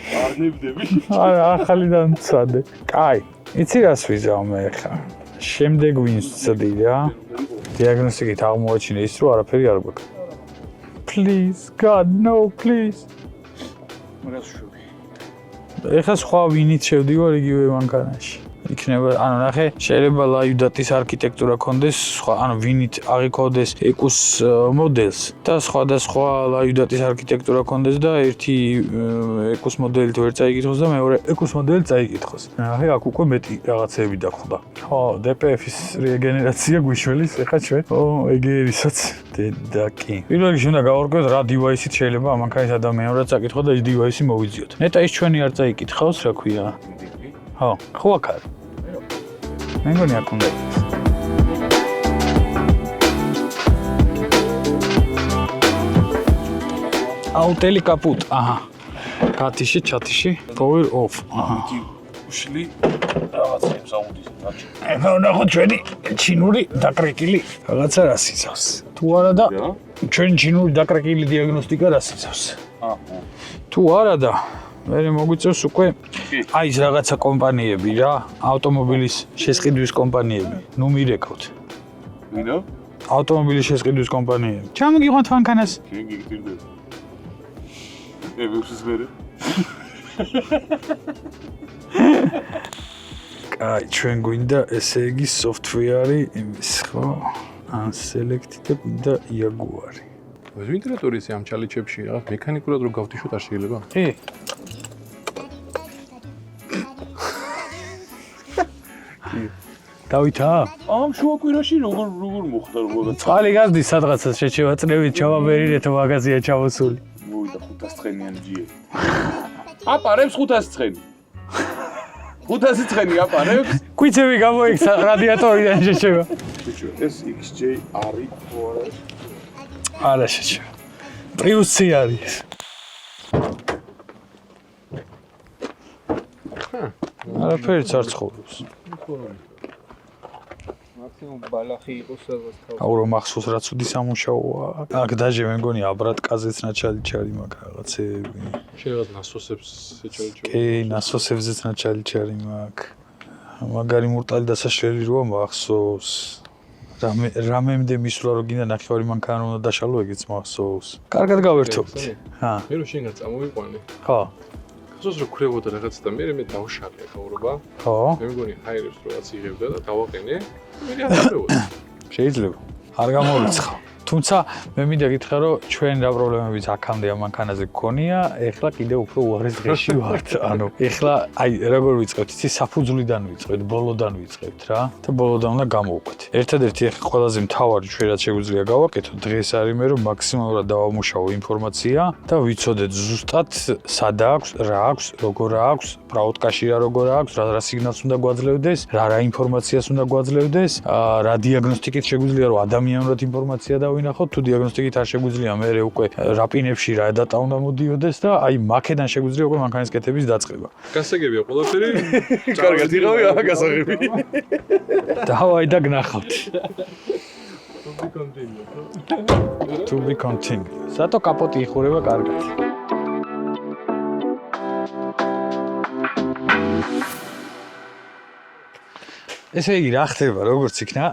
არ ნებდები. არა, ახალიდან მცადე. კაი, იცი რას ვიზავ მე ხა? შემდეგ ვინს ვწდი რა? დიაგნოსტიკით აღმოაჩინე ის რომ არაფერი არ გვაქვს. Please, God, no, please. მაგას შვები. ეხლა სხვა ვინით შევდივარ იგივე მანქანაში. იქნება, ანუ ნახე, შეიძლება live data-ის არქიტექტურა კონდეს, სხვა, ანუ ვინით აღიქოვდეს ეკუს მოდელს და სხვადასხვა live data-ის არქიტექტურა კონდეს და ერთი ეკუს მოდელით ვერ წაიკითხოს და მეორე ეკუს მოდელი წაიკითხოს. ნახე, აქ უკვე მეტი რაღაცეები დაგხვდა. ხო, DPF-ის რეგენერაცია გვიშველის, ეხლა ჩვენ. ო, ეგერისაც დედაკი. პირველ რიგში უნდა გავარკვიოთ რა device-ით შეიძლება ამ მანქანის ადამიანურად წაკითხო და ის device-ი მოვიძიოთ. ნეტა ის ჩვენი არ წაიკითხავს, რა ქვია? ხო, ხო აქ არის. მე მგონი აქ უნდა იყოს. აუტელი კაპუტ, აჰა. გათიში, ჩათიში, power off. აჰა. უშლი რაღაცებს აუდის რაჭი. ეხლა ნახოთ ჩვენი ჩინური დაკრეკილი რაღაცა რას იცავს. თუ არა და ჩვენი ჩინური დაკრეკილი დიაგნოსტიკა რას იცავს. თუ არა და მე მოგვიწევს უკვე აი ეს რაღაცა კომპანიები რა, ავტომობილის შესყიდვის კომპანიები. ნუ მირეკავთ. ვინო? ავტომობილის შესყიდვის კომპანიები. ჩამოგიყვანთ მანქანას. შენ გიგტირდება. ევექს ვერე. კაი, ჩვენ გვინდა ესე იგი software-ი იმის, ხო? ან select და გვინდა Jaguar-ი. ვინტერატორის ამ ჩალიჩებში რა მექანიკურად რო გავთიშოთ არ შეიძლება? კი. დავითა? ამ შუა კვირაში როგორ მოხდა როგორ წყალი გაზდის სადღაცას შეჩევა წნევით ჩავაბერირეთო მაღაზია ჩავოსული. მოვიდა 500 ცხენიანი ჯიე. აპარებს 500 ცხენი. 500 ცხენი აპარებს. კვიცები გამოიქცა რადიატორიდან შეჩევა. ეს XJ არის ხო არა? არა შეჩევა. პრიუსი არის. არაფერიც არ ცხოვრობს. მაქსიმუმ ბალახი იყოს სადღაც თავი. აუ რომ ახსოვს რა ცუდი სამუშაოა. აქ დაჟე მე მგონი აბრატკაზეც ნაჩალიჩარი მაგ რაღაცეები. შეიძლება ნასოსებს შეჩალიჩო. კი, ნასოსებზეც ნაჩალიჩარი მაგ. მაგარი მურტალი დასაშლელი როა მახსოვს. რამემდე მისვლა რო გინდა ნახევარი მანქანა უნდა დაშალო ეგეც მახსოვს. კარგად გავერთობთ. ჰა. მე რო შენ წამოვიყვანე. ხო. ხსოვს რომ ქრებოდა რაღაცა და მე დავშალე ხაურობა. ხო. მე მგონი ჰაერებს რაღაც იღებდა და დავაყენე. მე აღარ შეიძლება. არ გამოვიცხა. თუმცა მე მინდა გითხრა რომ ჩვენ რა პრობლემებიც აქამდე ამ მანქანაზე გქონია, ეხლა კიდე უფრო უაღრეს დღეში ვართ. ანუ ეხლა აი როგორ ვიწყებთ, იცი საფუძვლიდან ვიწყებთ, ბოლოდან ვიწყებთ რა და ბოლოდან უნდა გამოვუკვეთ. ერთადერთი ეხლა ყველაზე მთავარი ჩვენ რაც შეგვიძლია გავაკეთოთ დღეს არის მე რომ მაქსიმალურად დავამუშავო ინფორმაცია და ვიცოდეთ ზუსტად სად აქვს, რა აქვს, როგორ აქვს, პრაუტკაში რა როგორ აქვს, რა სიგნალს უნდა გვაძლევდეს, რა ინფორმაციას უნდა გვაძლევდეს, რა დიაგნოსტიკით შეგვიძლია რომ ადამიანურად ინფორმაცია დავინახოთ, თუ დიაგნოსტიკით არ შეგვიძლია მე უკვე რა პინებში რა დატა უნდა მოდიოდეს და აი მაქედან შეგვიძლია უკვე მანქანის კეთების დაწყება. გასაგებია ყველაფერი. კარგად იყავი ახლა გასაღები. დავაი და გნახავთ. To be continued. სათო კაპოტი იხურება კარგად. ესე იგი რა ხდება როგორც იქნა?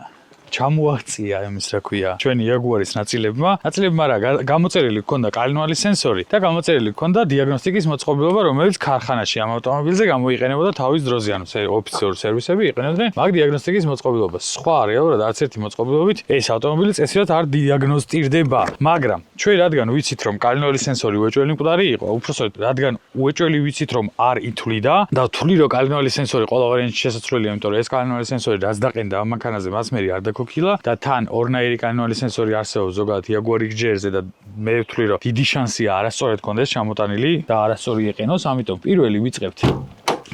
ჩამოაღწია იმის რა ქვია ჩვენი იაგუარის ნაწილებმა რა გამოწერილი ჰქონდა კალინვალის სენსორი და გამოწერილი ჰქონდა დიაგნოსტიკის მოწყობილობა რომელიც ქარხანაში ამ ავტომობილზე გამოიყენებოდა თავის დროზე ანუ ოფიციალური სერვისები იყენებდნენ მაგ დიაგნოსტიკის მოწყობილობას სხვა რეალურად არც ერთი მოწყობილობით ეს ავტომობილი წესრიგად არ დიაგნოსტირდება მაგრამ ჩვენ რადგან ვიცით რომ კალინვალის სენსორი უეჭველი მკვდარი იყო უпроსოდ რადგან უეჭველი ვიცით რომ არ ითვლიდა და თვლი რომ კალინვალის სენსორი ყველა ვარიანტში შესაძლებელია იმიტომ რომ ეს კალინვალის სენსორი რაც დაყენდა ამ მანქანაზე მას მერი არ დაქოქილა და თან ორნაირი კალინვალის სენსორი არსებობს ზოგადად იაგუარი XJ-ზე და მე ვთვლი რომ დიდი შანსია არასწორად კონდეს ჩამოტანილი და არასწორი იყენოს ამიტომ პირველი ვიწყებთ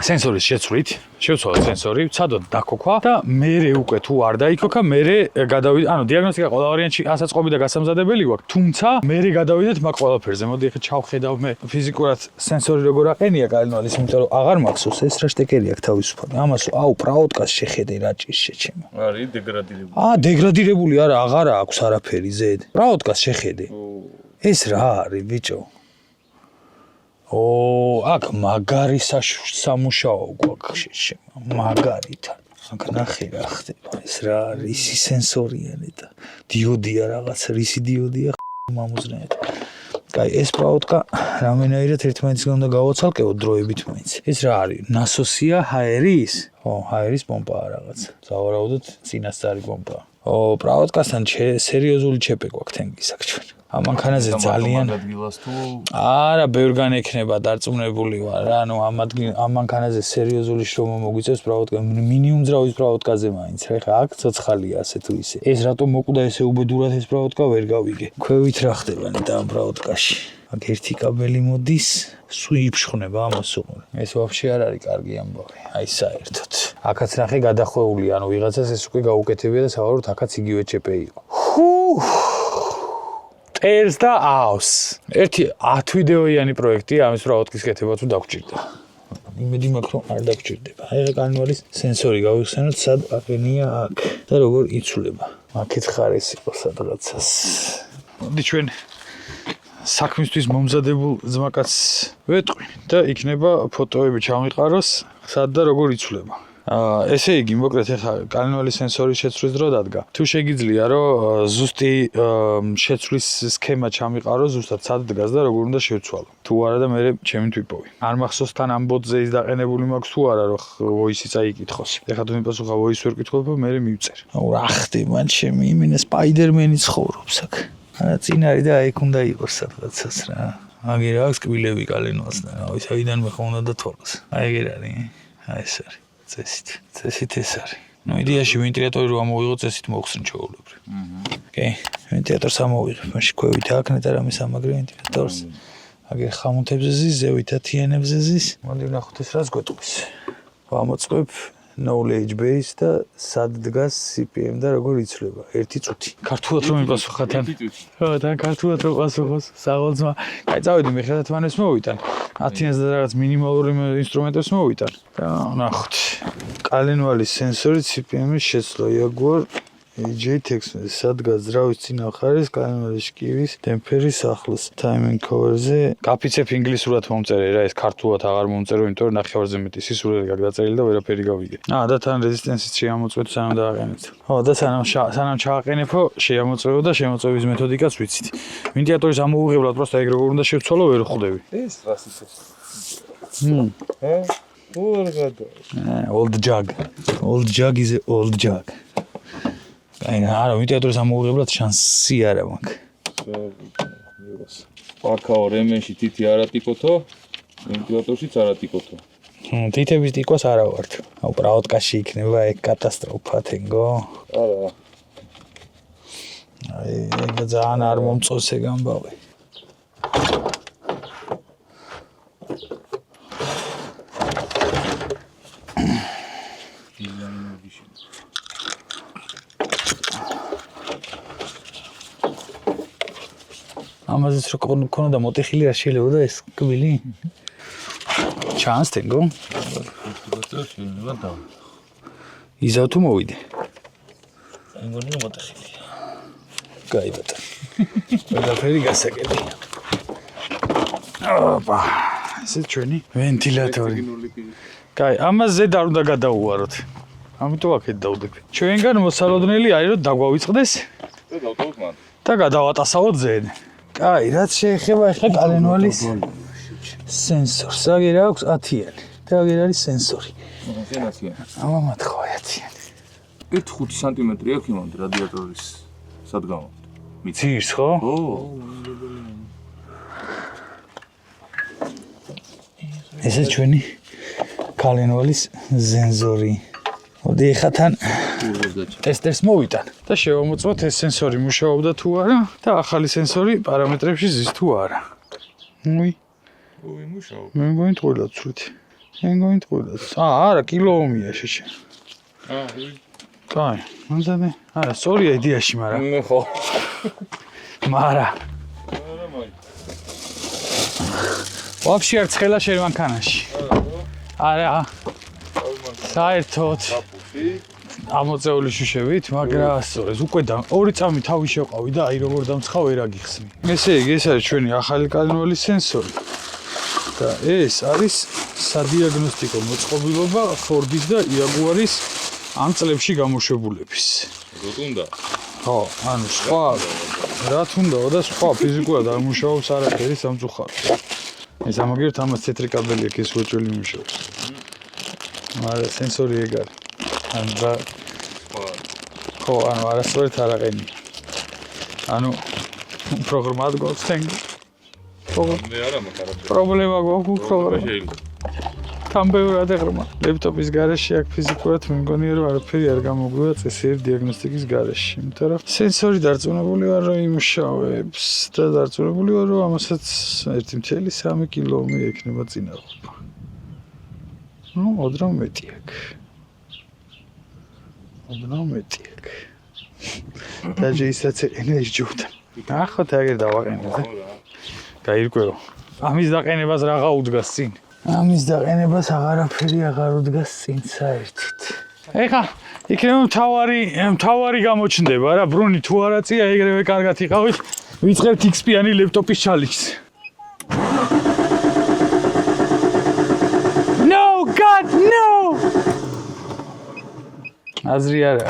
სენსორის შეცვლით შევცვალოთ სენსორი ვცადოთ დაქოქვა და მერე უკვე თუ არ დაიქოქა მერე გადავიდეთ ანუ დიაგნოსტიკა ყველა ვარიანტში ასაწყობი და გასამზადებელი გვაქვს თუმცა მერე გადავიდეთ მაგ ყველაფერზე მოდი ახლა ჩავხედავ მე ფიზიკურად სენსორი როგორ აყენია კალინვალის იმიტომ რომ აღარ მახსოვს ეს რა შტეკერი აქვს თავისუფალი ამას აუ პრაუტკას შეხედე რა ჭირს შეჩემა არის დეგრადირებული დეგრადირებული არა აღარ აქვს არაფერი ზედ პრაუტკას შეხედე ეს რა არის ბიჭო აქ მაგარი სამუშაო გვაქვს შეშემა მაგარითან აქ ნახე რა ხდება ეს რა რისი სენსორიანი და დიოდია რაღაც რისი დიოდია მამუზნაეთ კაი ეს პრაუტკა რამენაირად ერთმანეთისგან უნდა გავაცალკევოთ დროებით მაინც ეს რა არის ნასოსია ჰაერის ჰაერის პომპაა რაღაც სავარაუდოდ წინასწარი პომპაა პრაუტკასთან სერიოზული ჩეპე გვაქვს თენგის აქ ჩვენ ამ მანქანაზე ძალიან არა ბევრგან ექნება დარწმუნებული ვარ რა ანუ ამ მანქანაზე სერიოზული შრომა მოგვიწევს პრაუტკა მინიმუმ ძრავის პრაუტკაზე მაინც რა ხა აქ ცოცხალია ასე თუ ისე ეს რატომ მოკვდა ესე უბედურად ეს პრაუტკა ვერ გავიგე ქვევით რა ხდება ნეტა ამ პრაუტკაში აქ ერთი კაბელი მოდის სულ იფშხნება ამას უყურე ეს ვაფშე არ არის კარგი ამბავი აი საერთოდ აქაც ნახე გადახვეული ანუ ვიღაცას ეს უკვე გაუკეთებია და სავარაუდოდ აქაც იგივე ჩეპე იყო ტერს და ავს. ერთი 10 ვიდეოიანი პროექტია ამის პრაუტკის კეთება თუ დაგჭირდა. იმედი მაქვს რომ არ დაგჭირდება. აი რა კალინვალის სენსორი გავიხსენოთ სად აყენია აქ და როგორ იცვლება. აქეთ ხარეს იყო სადღაცას. მოდი ჩვენ საქმისთვის მომზადებულ ძმაკაც ვეტყვი და იქნება ფოტოები ჩამიყაროს სად და როგორ იცვლება. ესე იგი მოკლედ ახლა კალინვალის სენსორი შეცვლის დრო დადგა. თუ შეგიძლია რომ ზუსტი შეცვლის სქემა ჩამიყარო ზუსტად სად დგას და როგორ უნდა შევცვალო. თუ არა და მე ჩემი თვიპოვი. არ მახსოვს თან ამ ბოტზე ის დაყენებული მაქვს თუ არა რომ ვოისი წაიკითხოს. ახლა თუ მიპასუხა ვოისი ვერ კითხულობ მე მივწერ. აუ რა ხდება ჩემი იმენა სპაიდერმენი ცხოვრობს აქ. არა წინ არის და აი უნდა იყოს სადღაცას რა. აგერ აქვს კბილები კალინვალს და აი საიდან მე ხომ უნდა დათვალოს. აი ეგერ არის. აი ეს არის. წესით ეს არის. ნუ იდეაში ვენტილატორი რო ამოვიღოთ ესეთ მოხსნ ჩაულებრივ. კი, ვენტილატორს ამოვიღებ, მაშინ ქვევით აკნეთ არ ამის ამაგრე ვენტილატორს. აგერ ხამუნთებზე ზის, ზევით ათიანებზე ზის. მოდი ვნახოთ ეს რას გვეტყვის. ვამოწყებ knowledge base და სად დგას CPM და როგორ იცვლება 1 წუთი. ქართულად რომ მიპასუხათ ან. ხო, და ქართულად რომ პასუხოს საღოლძმა. კაი, წავედი მე ხელათვანეს მოვიტან. ათიანს და რაღაც მინიმალური ინსტრუმენტებს მოვიტან. და ვნახოთ. კალენვალის სენსორი CPM-ის შეცვლა Jaguar AJ-Tex სად გაძრავის წინახარის კალენვალის შკივის ტემპერის ახლოს time encoder-ზე გაფიცებ ინგლისურად მომწერე რა ეს ქართულად აღარ მომწერო იმიტომ რომ ნახევარზე მეტი სისულელი გაგვაწერილი და ვერაფერი გავიგე. და თან რეზისტენსიც შეამოწმეთ სანამ დააყენეთ. ხო და სანამ ჩააყენებო შეამოწმებო და შემოწმების მეთოდიკაც ვიცით. ვენტილატორის ამოუღებლად просто ეგ როგორ უნდა შევცვალო ვერ ხვდები. ეს რას ისეს? Old jug. Old jug is an old jug. აი, არა, ვენტილატორის ამოუღებლად შანსი არა მაქვს. პარკაო რემენში თითი არა ტიკოთო, ვენტილატორშიც არა ტიკოთო. თითების ტიკვას არა ვართ. აუ, პრაუტკაში იქნება ეგ კატასტროფა თენგო. არა. აი, ეგ ძალიან არ მომწონს ეგ ამბავი. ამაზეც რო ქონოდა მოტეხილი რა შეიძლება და ეს კბილი ჩანს თენგო შეიძლება და იზავ თუ მოვიდე მგონი მოტეხილი კაი ბატონო ყველაფერი გასაგებია ოპა ესე ჩვენი ვენტილატორი კაი ამას ზედ არ უნდა გადაუვაროთ ამიტომ აქეთ დავდები ჩვენგან მოსალოდნელი არის რომ დაგვავიწყდეს და დავდოთ მან და გადავატასავოთ ზედ კაი, რაც შეეხება ახლა კალენვალის სენსორს. აგერ აქვს 10-იანი და აგერ არის სენსორი. ამათ ხო 10-იანი. 1-5 სანტიმეტრი აქვს იმამდე რადიატორის სადგამამდე. მიცირს ხო? ო. ესე ჩვენი კალენვალის სენსორი. მოდი ახლა თან ტესტერს მოვიტან და შევამოწმოთ ეს სენსორი მუშაობდა თუ არა და ახალი სენსორი პარამეტრებში ზის თუ არა. უი მუშაობს. მე მგონი თყოლად ვცვლით. მე მგონი თყოლად. არა, კილოომია შეშე. კაი, მანძადე. არა, სწორია იდეაში, მაგრამ. მე ხო. მარა. ვაფშე არ ცხელა შერვანქანაში. არა. საერთოდ ამოწეული შუშევით, მაგრამ სწორედ უკვე ორი წამი თავი შევყავი და აი როგორ დამცხავ ვერ აგიხსნი. ესე იგი, ეს არის ჩვენი ახალი კალენვალის სენსორი. და ეს არის სადიაგნოსტიკო მოწყობილობა Ford-ის და Jaguar-ის ამ წლებში გამოშვებულების. როტუნდა. ხო, ანუ სხვა რა თუნდაო და სხვა ფიზიკურად არ მუშაობს არაფერი სამწუხაროდ. ეს ამაგერთ ამას თეთრი კაბელი აქვს ეს უეჭველი მუშაობს. მაგრამ სენსორი ეგ არის. ანუ და ხო, ანუ არასწორად არ აყენია. ანუ პროგრამა გვაქვს თენ. მე არა მაგარად. პრობლემა გვაქვს პროგრამა. თან ბევრად ეღრმა. ლეპტოპის garaში აქ ფიზიკურად მე მგონია რომ არაფერი არ გამოგვივა წესიერ დიაგნოსტიკის garaში. იმიტომ რომ სენსორი დარწმუნებული ვარ რომ იმუშავებს და დარწმუნებული ვარ რომ ამასაც 1.3 კილოომი ექნება წინაღობა. ნუ ოდრომ მეტი აქვს. ოდრომ მეტი აქვს. დაჟე ისაც ენერგიუდა. ახოთ აგერ დავაყენებ და გაირკვეო. ამის დაყენებას რაღა უდგას წინ. ამის დაყენებას აღარაფერი აღარ უდგას წინ საერთოდ. ეხა იქნება მთავარი გამოჩნდება რა ბრუნი თუ არაწია ეგრევე კარგად იყავით. ვიწყებთ XP-იანი ლეპტოპის ჩალენჯს. No, God, no! აზრი არა.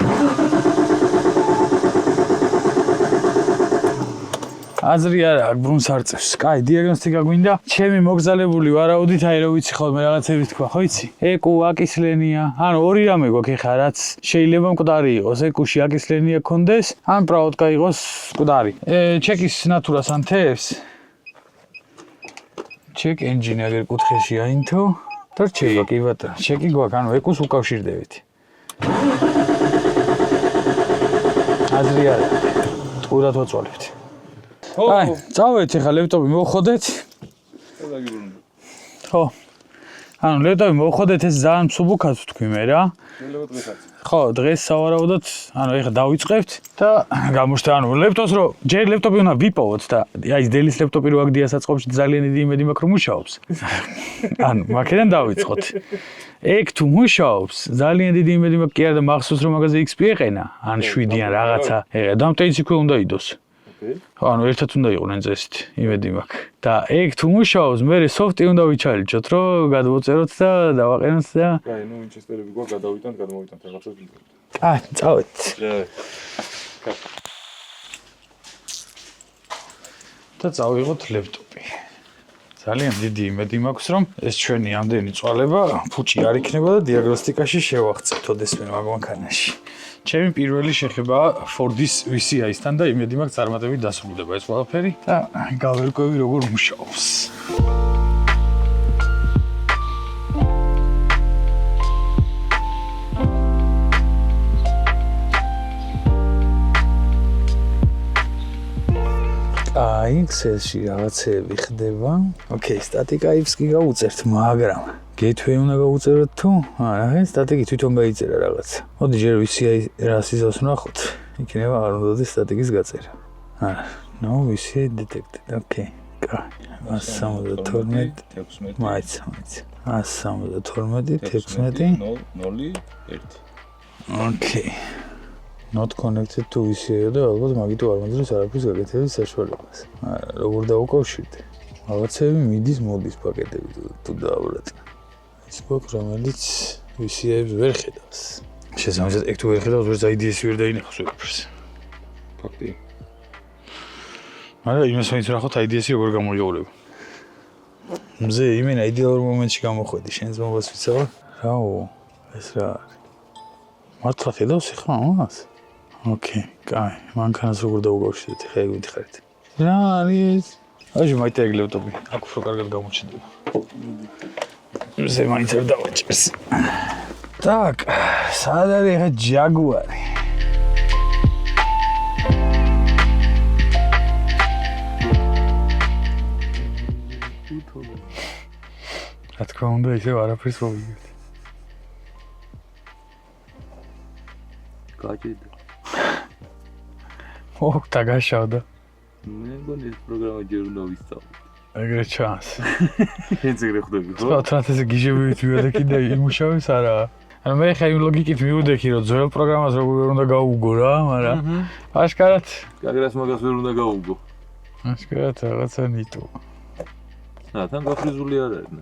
აზრი არა, ბრუნს არ წევს. კაი, დიაგნოსტიკა გვინდა. ჩემი მოგზალებული ვარაუდით, აი რო ვიცი ხოლმე რაღაცები თქვა, ხო იცი? ეკუ აკისლენია. ანუ ორი რამე გვაქვს ეხა, რაც შეიძლება მკვდარი იყოს. ეკუში აკისლენია გქონდეს, ან პრაუტკა იყოს მკვდარი. ჩეკის ნატურას ანთებს. ჩეკ ენჯინი აგერ კუთხეში აინთო. და რჩება კი ბატონო. ჩეკი გვაქვს, ანუ ეკუს უკავშირდებით. აზრი არა. ტყურად ვაწვალებთ. აი, წავედით ახლა ლეპტოპი მოვხოდეთ. ხო. ანუ ლეპტოპი მოვხოდეთ ეს ძალიან მსუბუქად ვთქვი მე რა. ხო, დღეს სავარაუდოდ, ანუ ეხლა დავიწყებთ და გამოჩნდა, ანუ ლეპტოპს რო ჯერ ლეპტოპი უნდა ვიპოვოთ და აი ეს დელის ლეპტოპი რო აქ დიასაწყობში ძალიან დიდი იმედი მაქვს რომ მუშაობს. ანუ მაქედან დავიწყოთ. ეგ თუ მუშაობს, ძალიან დიდი იმედი მაქვს კი არა და მახსოვს რომ მაგაზე XP ეყენა, ან 7-იან რაღაცა. ეხლა დამტეიცი ქვე უნდა იდოს. ანუ ერთად უნდა იყვნენ წესით, იმედი მაქვს. და ეგ თუ მუშაობს, მე სოფტი უნდა ვიჩალიჩოთ, რომ გადმოვწეროთ და დავაყენოთ და აი, ნუ ვინჩესტერები გვაქვს, გადმოვიტანთ რაღაცას ვიდეო. აი, წავედით. და წავიღოთ ლეპტოპი. ძალიან დიდი იმედი მაქვს, რომ ეს ჩვენი ამდენი წვალება ფუჭი არ იქნება და დიაგნოსტიკაში შევაღწევთ ოდესმე მაგ მანქანაში. ჩემი პირველი შეხება Ford-ის VCI-სთან და იმედი მაქვს წარმატებით დასრულდება ეს ყველაფერი და გავერკვევი როგორ მუშაობს. აი, Excel-ში რაღაცეები ხდება. ოკეი, სტატიკაებს კი გავუწერთ, მაგრამ Gateway უნდა გავუწეროთ თუ? არა, სტატიკი თვითონ გაიწერა რაღაცა. მოდი ჯერ VCI რას იზავს ვნახოთ. იქნება არ უნდა სტატიკის გაწერა. არა, no VCI detected. ოკეი. კაი. 172 16. მაიც. 172 16 0 1. ოკეი. Not connected to VCI და ალბათ მაგით არ მომძლევს არაფრის გაკეთების საშუალებას. არა, როგორ დავუკავშირდე? რაღაცები მიდის მოდის პაკეტები თუ დავაბრატე. ის გვაქვს რომელიც VCI-ებს ვერ ხედავს. შესაბამისად ეგ თუ ვერ ხედავს, ვერც IDS-ი ვერ დაინახავს ვერაფერს. ფაქტი. მაგრამ იმას ვინც ნახოთ IDS-ი როგორ გამოიყურება. მზე იმენა იდეალურ მომენტში გამოხვედი, შენს მობას ვიცავ. რაო, ეს რა არის? მართლა ხედავს ახლა ამას? ოკეი, კაი, მანქანას როგორ დავუკავშირდეთ, ხა ეგ მითხარით. რა არის? აი, მაიტა ეგ ლეპტოპი, აქ უფრო კარგად გამოჩნდება. მზე მაინც არ დავაჭერს. Так, სად არის ხა ჯაგუარი? რა თქმა უნდა, ისევ არაფერს მოვიგებთ. გაჭირდა. ოქ, დაგაშავდა. მე მგონი ეს პროგრამა ჯერ უნდა ვისწავლო. ეგრე ჩანს. შენც ეგრე ხვდები, ხო? ცოტათ ესე გიჟებივით მივედექი და იმუშავეს არა. ანუ მე ხა იმ ლოგიკით მივედექი, რომ ძველ პროგრამას როგორ უნდა გავუგო რა, მაგრამ აშკარად კაგრას მაგას ვერ უნდა გავუგო. აშკარად რაღაცა ნიტო. თან გაფრიზული არ არის.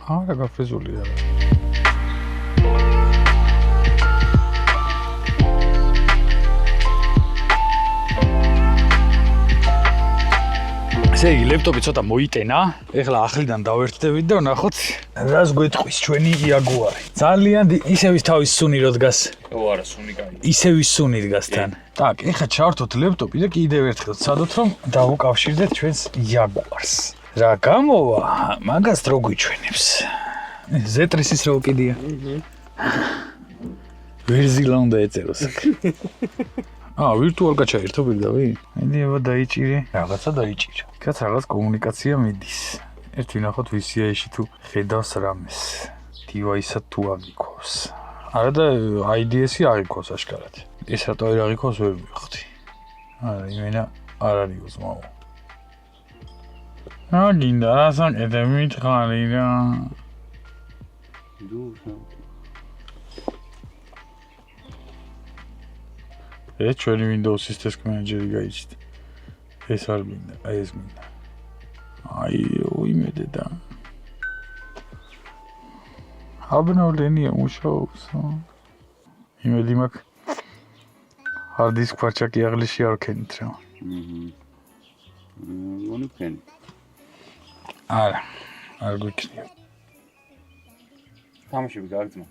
არა, გაფრიზული არა. ესე იგი, ლეპტოპი ცოტა მოიტენა. ეხლა ახლიდან დავერთდებით და ვნახოთ, რას გვეტყვის ჩვენი იაგუარი. ძალიან ისევის თავის სუნი რო დგას. ო არა, სუნი კაი. ისევის სუნი დგას თან. Так, ეხლა ჩავართოთ ლეპტოპი და კიდევ ერთხელ ვცადოთ, რომ დავუკავშირდეთ ჩვენს იაგუარს. რა გამოვა? მაგას რო გვიჩვენებს. Z3-ის რო კიდია. ვერზილა უნდა ეწეროს. ვირტუალ გაჩა ერთო პირდავი? მიდიება დაიჭირე. რაღაცა დაიჭირა. კაც რაღაც კომუნიკაცია მიდის. ერთი ნახოთ VCI-ში თუ ხედავს რამეს. device-ად თუ აღიქოს. არა და IDS-ი აღიქოს აშკარად. ეს რატო არ აღიქოს ვერ მივხვდი. არა, იმენა არ არის უსმაო. გინდა რასაკეთე მითხარი რა. ეს ჩვენი Windows-ის Task Manager-ი გაიჩნდა. ეს არ მინდა, აი ეს მინდა. აი, იმედე და. აბნოვლენია მუშაობს. იმედი მაქვს. hard disk ფარჩაკი აღლიში არ ვქენით რა. მონი ვქენით. არა, არ გვიქნია. თამაშები გააგზნა.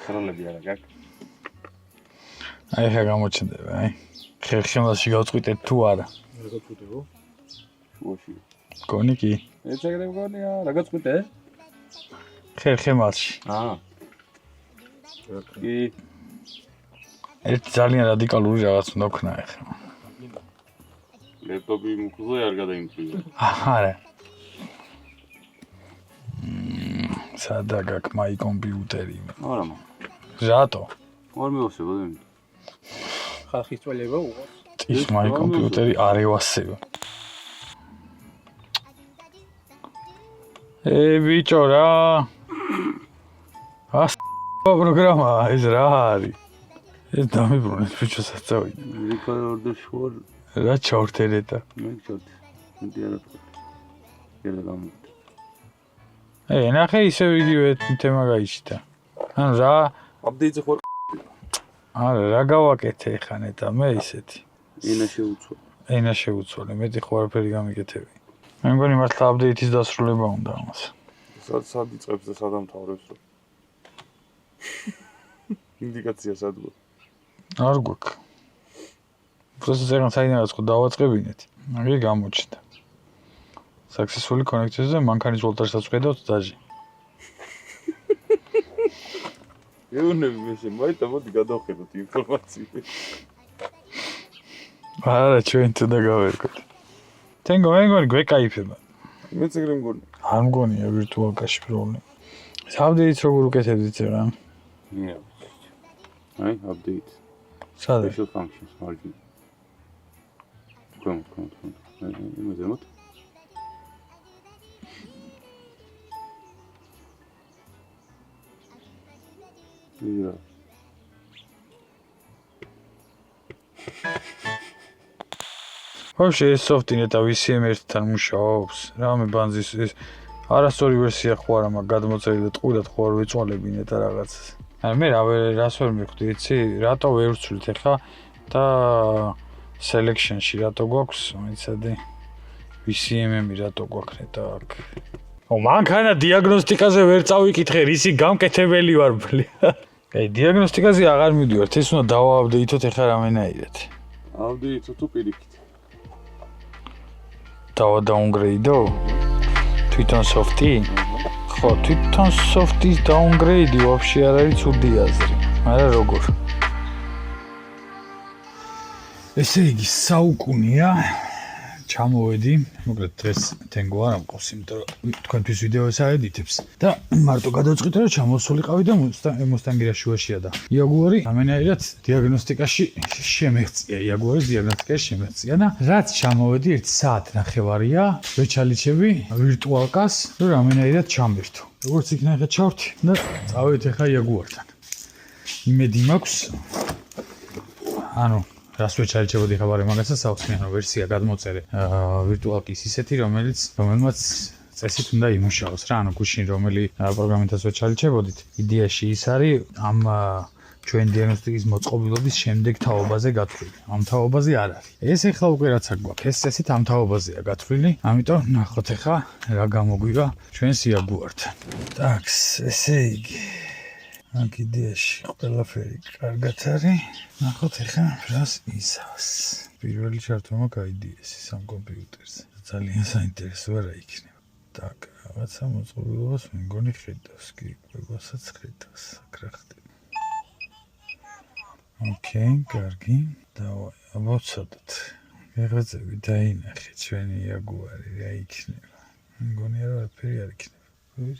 ხროლები არა გაქვს. აი ხა გამოჩნდება, აი. ხერხემალში გავწყვიტეთ თუ არა. რა გაწყვიტებო? შუაში. გონი კი. ეს ეგრე მგონია, რა გაწყვიტე? ხერხემალში. კი. ერთ ძალიან რადიკალური რაღაც უნდა ვქნა ახლა. ლეპტოპი მუქზე არ გადაიმწვია. არა. სადა გაქვს მაი კომპიუტერი? არა მა. რატო? არ მევასება და ხალხის წვალება უყურს. ის მაი კომპიუტერი არ ევასება. ბიჭო რა. პროგრამა ეს რა არის? ეს დამიბრუნეთ ბიჭოსაც წავიდა. რეკორდერ შორ რა ჩავრთელედა? მე ჩავთ. მე არა. ერა გამ. ნახე ისე ვიდეო თემა გაიჩნდა. ანუ რა აპდეიტზე ხوار არა რა გავაკეთე ხან და მე ისეთი. ენა შეუცვალ. ენა შეუცვალე, მეტი ხო არაფერი გამიკეთები. მე მგონი მართლა აპდეიტის დასრულება უნდა ამას. სად იწყებს და სად ამთავრებს? ინდიკაცია სად გვაქვს? არ გვაქვს. просто ზეგან საინახოს ხო დავაწყებინეთ. მაგე გამოჩნდა. successfully connected და მანქანის ვოლტაჟსაც ვხედავთ დაჟე. ეუნები მე შემოითა მოდი გადავხედოთ ინფორმაციას. არა ჩვენ თუ დაგავერგოთ. თენგო მე მგონი გვეკაიფება. მეც ეგრე მგონი. არ მგონია ვირტუალ კაში პრობლემა. აპდეიტს როგორ უკეთებდით რა? ნია. აი აპდეიტ. სადა? special functions margin. Come. იმაზე მოთ. ია. ვაფშე ეს სოფტინე და VCM-ერთთან მუშაობს. რამე ბანზის ეს არასწორი ვერსია ხო არა, მაგ გადმოწერილი და ტყუილად ხო არ ვეწვალებინე და რაღაცას. ანუ მე რას ვერ მივხვდი, იცი, რატო ვერ ვცვლით ახლა და selection-ში რატო გვაქვს, მიცადე VCM-ები რატო გვაქვს და აქ. მანქანა დიაგნოსტიკაზე ვერ წავიკითხე, რისი გამკეთებელი ვარ ბლია. აი დიაგნოსტიკაზე აღარ მივდივართ, ეს უნდა დავააპდეიტოთ ახლა რამენაირად. აპდეიტო თუ პირიქით. დავაუნგრეიდო? თვითონ სოფტი? ხო, თვითონ სოფტის დაუნგრეიდი ვაფშე არ არის ცუდი აზრი. მაგრამ როგორ? ესე იგი საუკუნეა ჩამოვედი, მოკლედ დღეს თენგო არ ამყავს, იმიტომ რომ თქვენთვის ვიდეოს აედიტებს და მარტო გადავწყვიტე რომ ჩამოსულიყავი და მუსტანგი შუაშია და იაგუარი ამენაირად დიაგნოსტიკაში შემეღწია, იაგუარის დიაგნოსტიკაში შემეღწია და რაც ჩამოვედი 1 საათ ნახევარია, ვეჩალიჩები ვირტუალკას, რომ ამენაირად ჩამბერთო. როგორც იქნა ახლა ჩავრთი და წავედით ახლა იაგუართან. იმედი მაქვს ანუ რას ვეჩალიჩებოდი ხაბარი მაგასაც საუცხმიანო ვერსია გადმოწერე ვირტუალკის ისეთი რომელმაც წესით უნდა იმუშაოს რა ანუ გუშინ რომელი პროგრამითაც ვეჩალიჩებოდით იდეაში ის არის ამ ჩვენ დიაგნოსტიკის მოწყობილობის შემდეგ თაობაზე გათვლილი ამ თაობაზე არ არის ეს ახლა უკვე რაც აქ გვაქვს ეს წესით ამ თაობაზეა გათვლილი ამიტომ ნახოთ ახლა რა გამოგვივა ჩვენს იაგუართან ტაქს ესე იგი აქ იდეაში ყველაფერი კარგად არის. ნახოთ ახლა რას ისავს. პირველი ჩართვამა გაიდიეს ამ კომპიუტერზე. ძალიან საინტერესოა რა იქნება. так, რაღაცა მოწყობილობას მე მგონი ხედავს, კი, ყველასაც ხედავს. აქ რა ხდება. ოკეი, კარგი. დავაი, ამოვცადოთ. მიღწევი დაინახე ჩვენი იაგუარი რა იქნება. მე მგონი რა ვაფერი არ იქნება.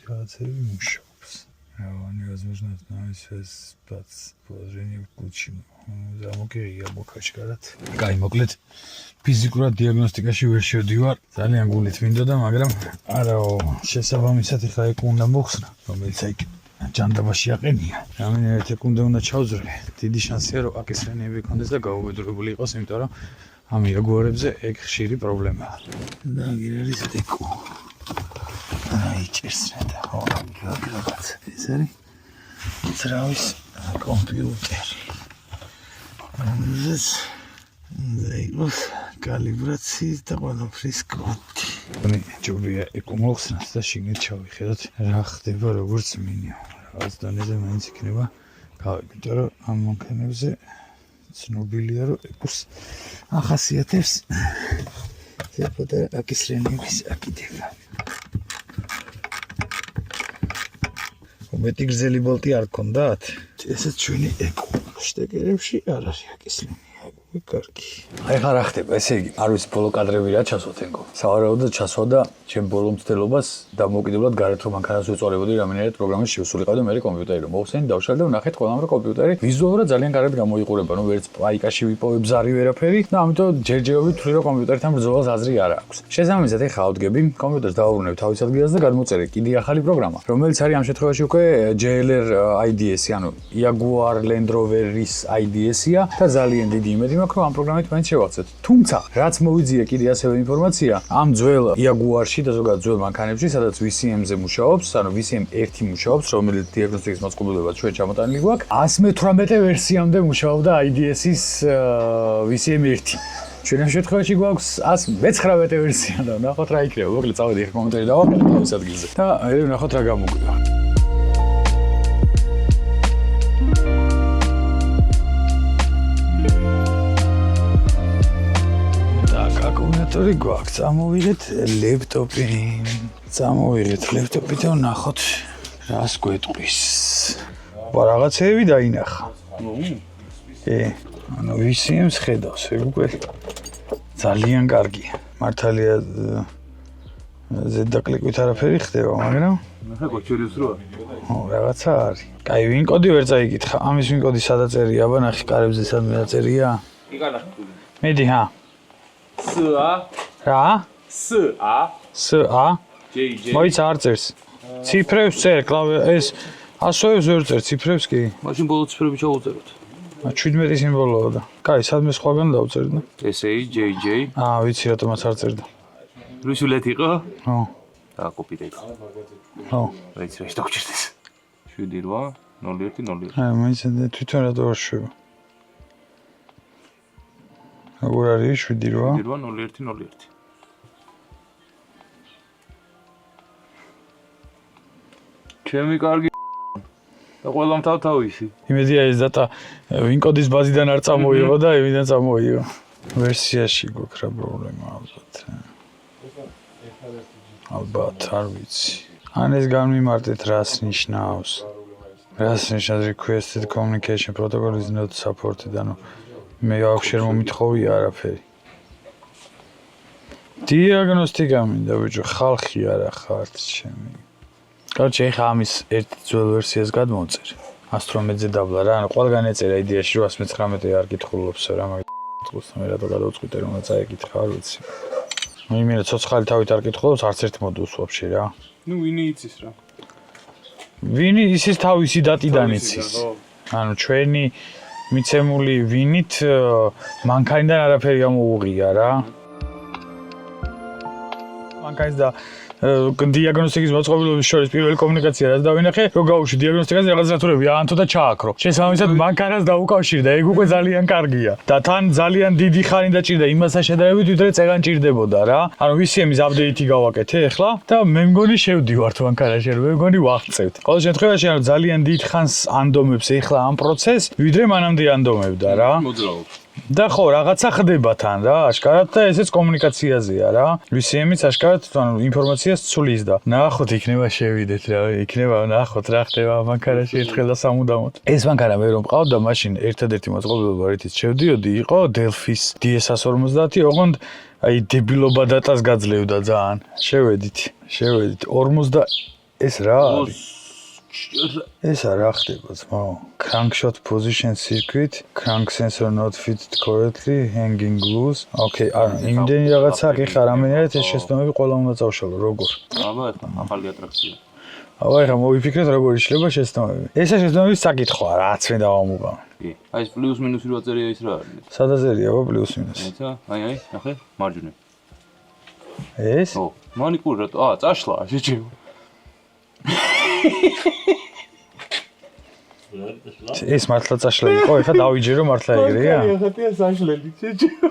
რაღაცები მუშაობს. Невозможно навесать положение включено. Замокеია მოკაშკარად. Კაი, მოკლედ ფიზიკურად დიაგნოსტიკაში ვერ შევდივარ. ძალიან გულით მინდოდა, მაგრამ არაო, შესაბამისად ახლა ეგ უნდა მოხსნა, რომელიც აი ჯანდაბაში აყენია. რამენერთ ეგ უნდა ჩავძრე. დიდი შანსია, რომ აქ ეს რენები კონდეს და გაუგებრებული იყოს, იმიტომ რომ ამ იაგუარებზე ეგ ხშირი პრობლემაა. და გირელის ეკო. აი ჭირს და ხო რაღაც ეს არის ძრავის კომპიუტერი ეს ზეიმოს კალიბრაციის და ყველაფრის კოდი მე ჯობია ეკომოხსნას და შიგნით ჩავიხედოთ რა ხდება როგორც მინიმუმ რაღაც დონეზე მაინც იქნება გავიგეთ რომ ამ მანქანებზე ცნობილია რომ ეკოს ახასიათებს ზეპოთა აკისრენების აკიდება მეტი გრძელი ბოლტი არ გქონდათ? ესეც ჩვენი ეკო. შტეკერებში არ არის აკისრენი. კარგი. აი ხარ რა ხდება, ესე იგი, არ ვიცი ბოლო კადრები რა ჩასვათენგო. სავარაუდოდ ჩასვა და ჩემ ბოლო მცდელობას დამოუკიდებლად გარეთ რომ მანქანას ვეწოლებოდი რამენერად პროგრამის შევსულიყავ და მე კომპიუტერი რომ მოვხსენი დავშალე და ვნახეთ ყველამ რომ კომპიუტერი ვიზუალურად ძალიან კარგად გამოიყურება, ნუ ვერც პაიკაში ვიპოვებ ზარი ვერაფერი და ამიტომ ჯერჯერობით თვლი რომ კომპიუტერთან ბრძოლას აზრი არ აქვს. შესაბამისად ეხა ავდგები, კომპიუტერს დავაბრუნებ თავის ადგილას და გადმოწერე კიდე ახალი პროგრამა, რომელიც არის ამ შემთხვევაში უკვე JLR IDS-ი, ანუ Jaguar Land Rover-ის IDS-ია და ძალიან დიდი იმედი მაქვს რომ ამ პროგრამით მაინც შევახცეთ. თუმცა, რაც მოვიძიე კიდე ასევე ინფორმაცია, ამ ძველ Jaguar-ში და ზოგადად ძველ მანქანებში, სადაც VCM-ზე მუშაობს, ანუ VCM-1 მუშაობს, რომელიც დიაგნოსტიკის მოწყობილობად ჩვენ ჩამოტანილი გვაქვს, 118 ვერსიამდე მუშაობდა IDS-ის VCM-1. ჩვენ ამ შემთხვევაში გვაქვს 119 ვერსია და ნახოთ რა იქნება. მოკლედ წავედი ხა კომენტარი დავაყენე თავის ადგილზე და მე ვნახოთ რა გამოგვივა. აკუმულატორი გვაქვს, წამოვიღეთ ლეპტოპი. წამოვიღეთ ლეპტოპი და ვნახოთ რას გვეტყვის. რაღაცეები დაინახა. ანუ VCM-ს ხედავს, ეგ უკვე ძალიან კარგია. მართალია ზედაკლიკით არაფერი ხდება, მაგრამ ნახე კოჩერიოს როა. რაღაცა არის. კაი, ვინ კოდი ვერ წაიგითხა. ამის ვინ კოდი სადაც წერია, აბა ნახე კარებზე სადმე დაწერია. იგანახული. მედი ჰა. SA რა? SA JJ. მოიცა არ წერს. ციფრებს წერ, ეს ასოებს ვერ წერ, ციფრებს კი. მაშინ ბოლო ციფრები ჩავუწეროთ. 17 სიმბოლოა და. კაი, სადმე სხვაგან დავწერდი. SA JJ. ვიცი რატომაც არ წერდა. რუსულად იყო? ხო. და კოპიტე იყო. ხო. ვიცი რა შევჭირდეს. 7-8 01 01. აი, მაინც თვითონ რატო არ შვება. როგორ არის 7-8? 7-01 01. ჩემი კარგი და ყველამ თავთავისი. იმედია ეს დატა ვინ კოდის ბაზიდან არ წამოიღო და ევიდან წამოიღო. ვერსიაში გვაქვს რა პრობლემა ალბათ. ალბათ არ ვიცი. ან ეს განმიმარტეთ რას ნიშნავს? რას ნიშნავს requested communication protocol is not supported, ანუ მე ვახშერ მომითხოვია არაფერი. დიაგნოსტიკა მინდა ბიჭო, ხალხი არა ხართ ჩემი. Короче, ეხა ამის ერთ ძველ ვერსიას გადმოვწერ. 118-ზე დაბლა რა, ანუ ყველგან ეწერა იდეაში 119 არ კითხულობს რა, მაგას მე რატო გადავწყვიტე რომ წაიკითხა, არ ვიცი. იმენა ცოცხალი თავით არ კითხულობს არც ერთ მოდულს ვაფშე რა. ნუ ვინი იცის რა. ვინი ისის თავისი დატიდან იცის. ანუ ჩვენი მიცემული ვინით მანქანიდან არაფერი გამოუღია რა. მანქანის და დიაგნოსტიკის მოწყობილობის შორის პირველი კომუნიკაცია რაც დავინახე, რომ გავუშვი დიაგნოსტიკაზე რაღაც რათურები აანთო და ჩააქრო. შესაბამისად მანქანას დაუკავშირდა, ეგ უკვე ძალიან კარგია. და თან ძალიან დიდი ხანი დაჭირდა იმასთან შედარებით, ვიდრე წეგან ჭირდებოდა რა. ანუ VCM-ის აპდეიტი გავაკეთე ახლა და მე მგონი შევდივართ მანქანაში, მე მგონი ვაღწევთ. ყოველ შემთხვევაში ანუ ძალიან დიდ ხანს ანდომებს ახლა ამ პროცესს, ვიდრე მანამდე ანდომებდა რა. მოძრაობს. და ხო, რაღაცა ხდება თან რა, აშკარად და ესეც კომუნიკაციაზეა რა. VCM-იც აშკარად ანუ ინფორმაციას ცulis და ნახოთ იქნება შევიდეთ რა, იქნება ნახოთ რა ხდება მანქანაში ერთხელ და სამუდამოდ. ეს მანქანა მე რომ მყავდა, მაშინ ერთადერთი მოწყობილობა რითიც შევდიოდი იყო Delphi-ს DS150, ოღონდ აი დებილობა დატას გაძლევდა ძალიან. შევედით 40 ეს რა არის? ეს რა ხდება ძმაო? Crankshot position circuit, crank sensor not fitted correctly, hanging loose. Okay, არა, იმდენი რაღაცა კი ხარ, ამენერად ეს შეცდომები ყველა უნდა წავშალო, როგორ? აბა, ეხლა ახალი ატრაქცია. აბა, ეხლა მოვიფიქრეთ როგორ იშლება შეცდომები. ესა შეცდომების საკითხია, რაც მე დავამუყავ. კი. აი ეს პლუს მინუსი რო აწერია ის რა არის? სადაზერია, აბა პლუს მინუს. ეცა, აი, ნახე, მარჯვნივ. ეს? ო, მანიკური რატო? წაშლა, შეჭირო. ეს მართლა წაშლა იყო, ეხლა დავიჯერო მართლა ეგრეა? ხათია საშლელი, შეჭირო.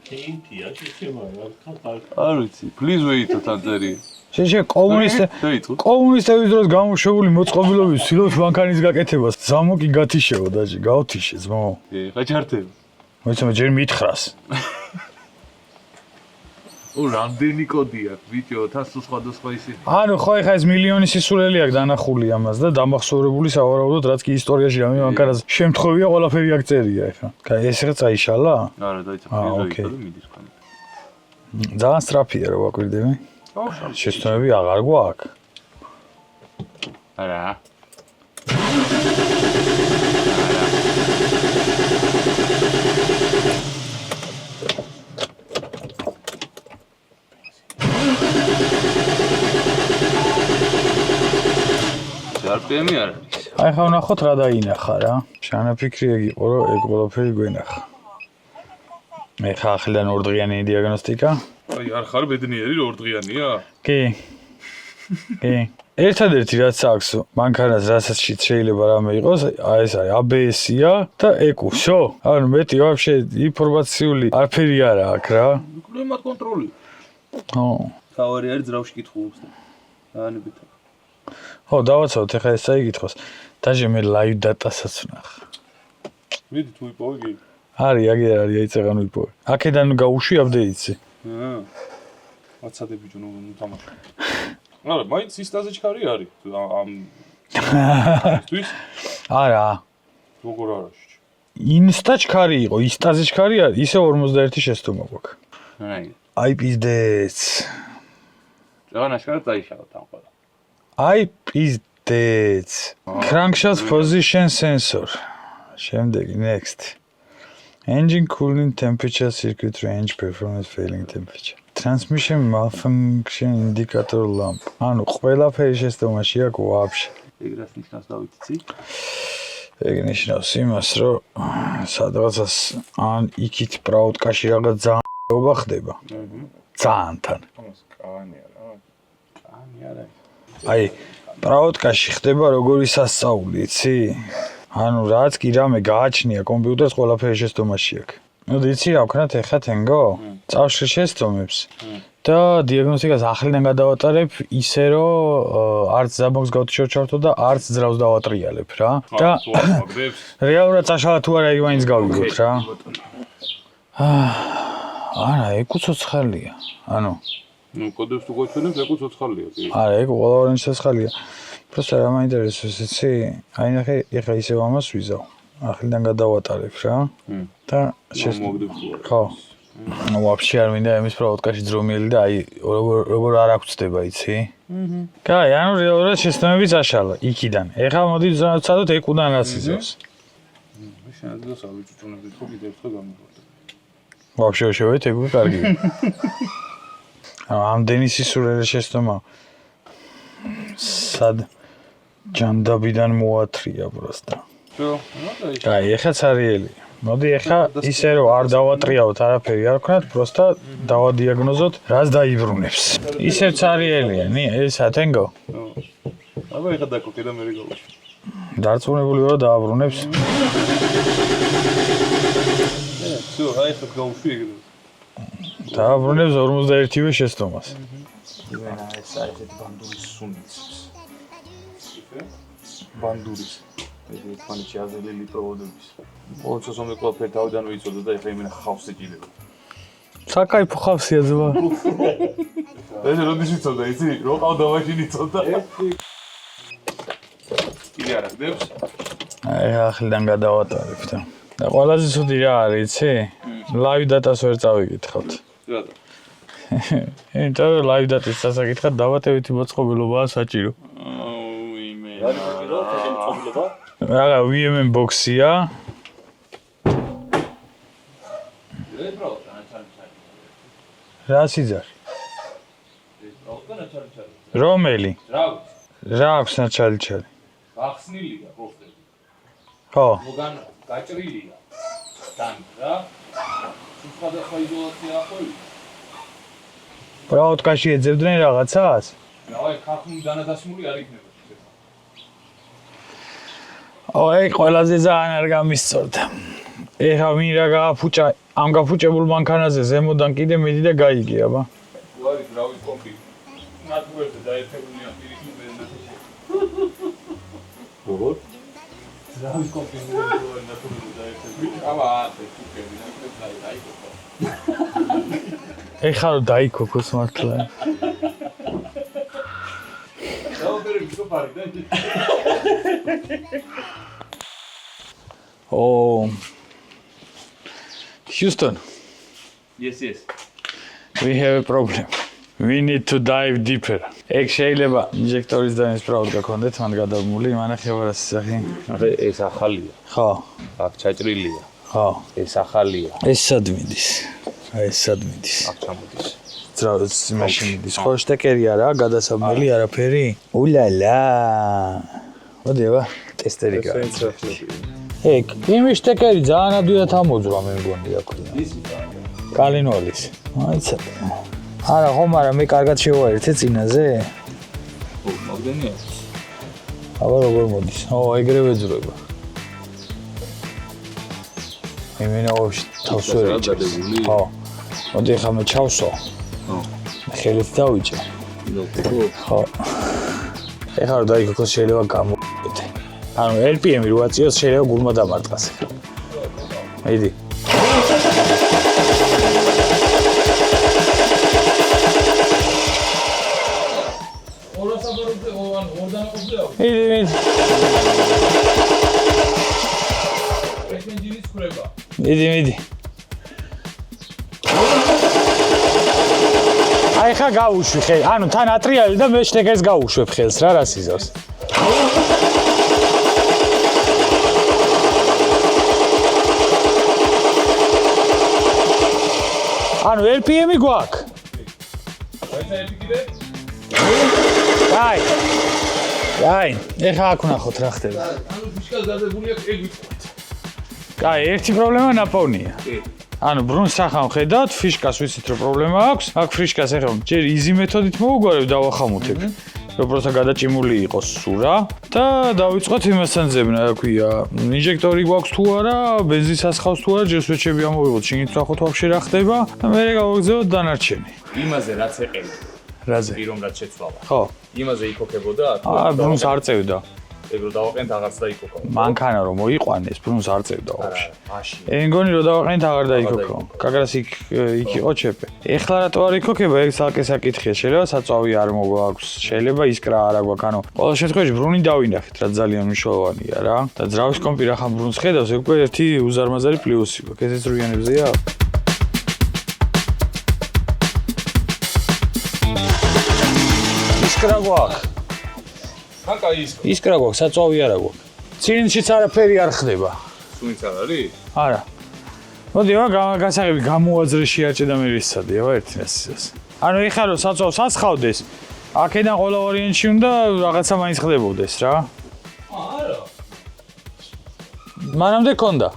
კეინტია, შეჭება, არ ვიცი, please wait-ო თან წერია. შეჭე კომუნისტების დროს გამოშვებული მოწყობილობის ცდილობს მანქანის გაკეთებას. ზამოკი გათიშეო დაჟე, გავთიშე ძმაო. ხა ჩართები. მოიცა მე ჯერ მითხრას. რამდენი კოდი აქვს ბიჭო, თასო სხვადასხვა ისე. ანუ ხო ეხა ეს მილიონი სისულელი აქვს დანახული ამას და დამახსოვრებული სავარაუდოდ რაც კი ისტორიაში რამე მანქანას შემთხვევია ყველაფერი აქ წერია ეხა. კაი ეს რა წაიშალა? არა, დაიცა ფიზოიკა და მიდის ხან. ძალიან სწრაფია რა ვაკვირდები. შეცდომები აღარ გვაქვს. არა. RPM-ი არ არის. აი ხა ვნახოთ რა დაინახა რა. შანაფიქრი ეგ იყო რომ ეგ ყველაფერი გვენახა. ეხა ახლიდან ორდღიანი დიაგნოსტიკა. აი არ ხარ ბედნიერი რომ ორდღიანია? კი. კი. ერთადერთი რაც აქვს მანქანას რასაც შეიძლება რამე იყოს, აი ეს არის ABS-ია და ECU, всё. ანუ მეტი ვაფშე ინფორმაციული არაფერი არა აქვს რა. კლიმატ კონტროლი. ხო. თავარი არის ძრავში კითხულობს და. დაანებით. ხო, დავაცავთ ეხა ეს წაიკითხოს. დაჟე მე live data-საც ვნახა. მიდი თუ იპოვე კი. არის, აგერ არის, აი წეგან ვიპოვე. აქედან გავუშვი update-ი. WhatsApp-ი ბიჭო ნუ თამაში. არა, მაინც ინსტაზე ჩქარი არის. ამ თვის არა. როგორ არის? ინსტა ჩქარი იყო, ინსტაზე ჩქარი არის, ისე 51 შეცდომა გვაქვს. აი. აი პიზდეც. რაღაც აშკარად დაიშალა თან ყველა. აი პიზდეც. Crankshaft position sensor. შემდეგი next. Engine cooling temperature, circuit range, performance failing temperature. Transmission malfunction indicator lamp. ანუ ყველაფერი შეცდომაში აქვს ვაფშე. ეგ რას ნიშნავს დავიცი? ეგ ნიშნავს იმას, რომ სადღაცას ან იქით პრაუტკაში რაღაც ძალიან ხდება. ძალიან თან. კანი არა. კანი არა. აი, პრაუტკაში ხდება როგორი სასწაული, იცი? ანუ რაც კი რამე გააჩნია კომპიუტერს ყველაფერი შეცდომაში აქვს. ნუ იცი რა ვქნათ ეხლა თენგო? წავშრე შეცდომებს. და დიაგნოსტიკას ახლიდან გადავატარებ ისე რომ არც ზაბოქს გავჩორჩავთო და არც ძრავს დავატრიალებ რა. და რეალურად წაშალა თუ არა იგი მაინც გავიგოთ რა. არა, ეგ უცოცხალია. ანუ ნუ კოდებს თუ გვაჩვენებს, ეგ უცოცხალია კი. არა, ეგ ყველაფერი უცოცხალია. просто რა მაინტერესებს იცი? აი ნახე, ეხლა ისევ ამას ვიზავ. ახლიდან გადავატარებ რა. და ხო. ვაფშე არ მინდა ამის პროდუქტში ძრომიელი და აი როგორ არ აქვს ხდება, იცი? კაი, ანუ რეალურად შეცდომები წაშალა იქიდან. ეხლა მოდი ვცადოთ ეკუდან რას იზავს. მე შეიძლება ავიჭუნებდი თუ კიდევ ერთხელ გამოვარდე. ვაფშე შევეთ ეგ კარგია. ანუ ამდენი სისულელე შეცდომა სად ჯანდაბიდან მოათრია პროსტა. კაი, ეხლა ცარიელი. მოდი ეხლა ისე რომ არ დავატრიალოთ არაფერი არ ვქნათ, პროსტა დავადიაგნოზოთ, რას დაიბრუნებს. ისე ცარიელია, ესა თენგო. აბა ეხლა დაკოკე და მე გავუშვი. დარწმუნებული ვარ დააბრუნებს. всё, აი ეხლა გავუშვი ეგრე. დააბრუნებს 51-ვე შეცდომას. ვენა ეს აი ეს ბანდურის სუნიც. ბანდურის ეს ფანჩი აზრელი პროვოდების. ოჩოს ომე ყველაფერი თავიდან ვიცოდა და ეხლა იმენა ხავს ეჭიდება. საკაიფო ხავსია ძმა. ეს როდის ვიცოდა, იცი? რო ყავდა მაშინ იცოდა. კიდე არ ახდებს? აი ახლიდან გადავატარებ და. და ყველაზე ცუდი რა არის, იცი? live data-ს ვერ წავიკითხავთ. რატო? იმიტომ რომ live data-ს დასაკითხად დავატევითი მოწყობილობაა საჭირო. იმე. რა საჭირო? მოწყობილობა? რა VMM box-ია. რა სიძარი? რომელი? რა აქვს ნაჩალი-ჩალი? გახსნილია პროფილი. ხო. მოგან გაჭრილია. თან რა? სხვადასხვა იზოლაცია ახოვი. პრაუტკაში ეძებდნენ რაღაცას? აი ხახუნი დანადასმული არ იქნება. აი ყველაზე ძალიან არ გამისწორდა. ეხა ვინ რა გააფუჭა ამ გაფუჭებულ მანქანაზე ზემოდან კიდე მიდი და გაიგე აბა. უარი ძრავის კომპი. ნატურაზე დაერთებულია პირიქით მენაჩე. როგორ? ძრავის კომპი ნატურაზე დაერთებულია. აბა ასე თუკები და აი. ეხლა რომ დაიქოქოს მართლა. Oh, Houston, Yes. we have a problem. We need to dive deeper. ეგ შეიძლება ინჟექტორის დანის პრაუდ გაქონდეთ, მან გადამული, მანახევარას სახი. ეს ახალია. ხო, აქ ჩაჭრილია. ხო. ეს ახალია. ეს სად მიდის? ეს სად მიდის? აქ ჩამოდის. ძრავის მაშინ მიდის. ხო, შტეკერი არა, გადასაბმელი არაფერი. ულალა. მოდივა, ტესტერი გაიწე. ეგ, იმის შტეკერი ძალიან ადვილად ამოძრა მე მგონი რა ქვია. კალინოლის. მაიცა. არა, ხომ არა, მე კარგად შევაერთე წინაზე. მაგდენია. აბა როგორ მოდის? ეგრევე ძროება. იმენა ვაფშე თავს ვერ ეჭერს. ხო. მოდი ხა მე ჩავსო. ხო. ხელით დავიჭე. ხო. ეხლა რომ დაიქოქოს შეიძლება გამოვიდე. ანუ RPM-ი რო აწიოს შეიძლება გულმა დამარტყას. მიდი. მიდი. აი ხა გავუშვი ხე, ანუ თან ატრიალი და მე შტეკერს გავუშვებ ხელს რა სიზავს. ანუ RPM-ი გვაქვს. აი, ეხა აქ ვნახოთ რა ხდება. ანუ ფიშკას დადებული აქვს ეგ ვიტყვით. აი, ერთი პრობლემა ნაპოვნია. ანუ ბრუნს სახან ხედავთ, ფიშკას ვიცით რომ პრობლემა აქვს. აქ ფიშკას ეხლა ჯერ იზი მეთოდით მოვუგვარებ და ვახამუთებ. რომ პროსა გადაჭიმული იყოს სურა და დავიწყოთ იმასთან ძებნა, რა ქვია, ინჟექტორი გვაქვს თუ არა, ბენზინს ასხავს თუ არა, ჯერ სვეჩები ამოვიღოთ, შიგნით ვნახოთ ვაფშე რა ხდება და მე გავაგზავნოთ დანარჩენი. იმაზე რაც ეყელა. რაზე? პირომ რაც შეცვალა. ხო. იმაზე იქოქებოდა? ბრუნს არ წევდა. ეგ რო დავაყენთ აღარც დაიქოქო. მანქანა რომ მოიყვანეს, ბრუნს არ წევდა ვაფშე. მაშინ. ენგონი რომ დავაყენთ აღარ დაიქოქო. კაგრას იქ იყო ჩეპე. ეხლა რატო არ იქოქება? ეგ საკე საკითხია. შეიძლება საწვავი არ მოგვაქვს. შეიძლება ისკრა არ აგვაქვს. ანუ ყოველ შემთხვევაში ბრუნი დავინახეთ, რა ძალიან მნიშვნელოვანია რა. და ძრავის კომპი რა ხან ბრუნს ხედავს, ეგ უკვე ერთი უზარმაზარი პლუსი გვაქვს. ესეც რუიანებზეა. ისკრა გვაქვს. ხანკა ისკრა გვაქვს, საწვავი არა გვაქვს. ცილინდრშიც არაფერი არ ხდება. სუნიც არ არის? არა. მოდი გასაღები გამოაძრე შეაჭე და მე ვისწადია ერთი რასის. ანუ ეხლა რომ საწვავს ასხავდეს, აქედან ყველა ვარიანტში უნდა რაღაცა მაინც ხდებოდეს რა. არა. მანამდე ქონდა.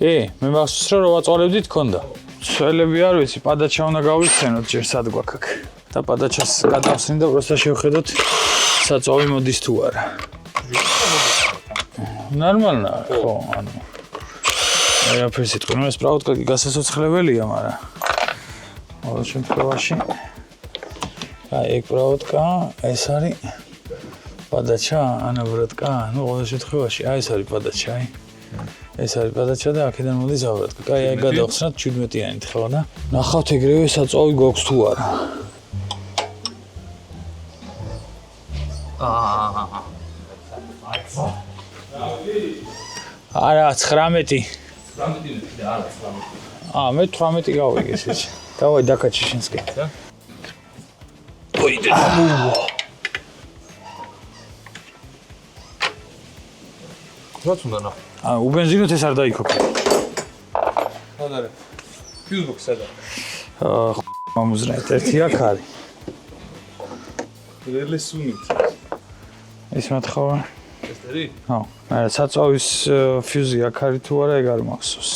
კი, მე მახსოვს რომ ვაწვალებდით ქონდა. ცველები არ ვიცი, პადაჩა უნდა გავიხსენოთ ჯერ სად გვაქვს აქ. და პადაჩას გადავხსნით და პროსტა შევხედოთ საწვავი მოდის თუ არა. ნორმალია, ხო, ანუ არაფერს იტყვი, ეს პრაუდკა გასაცოცხლებელია, მაგრამ ყოველ შემთხვევაში აი ეგ პრაუდკა, ეს არის პადაჩა, ანაბრატკა, ну ყოველ შემთხვევაში აი ეს არის პადაჩა, აი. ეს არის პადაჩა და აქედან მოდის აბრატკა. კაი, აი გადავხსნათ 17-იანით ხო და ნახავთ ეგრევე საწვავი გვაქვს თუ არა. არა 19 მე 18 გავიგე ესეც დავაი დაკაჩი შენსკი ოიდე რაც უნდა ნახო უბენზინოთ ეს არ დაიქოქე სად არის ფიუზბოქსი სად არის მომუზრეთ ერთი აქ არის რელესუნით ის მათხოვა ტესტერი? ხო, საწვავის ფიუზი აქ არის თუ არა, ეგ არ მახსოვს.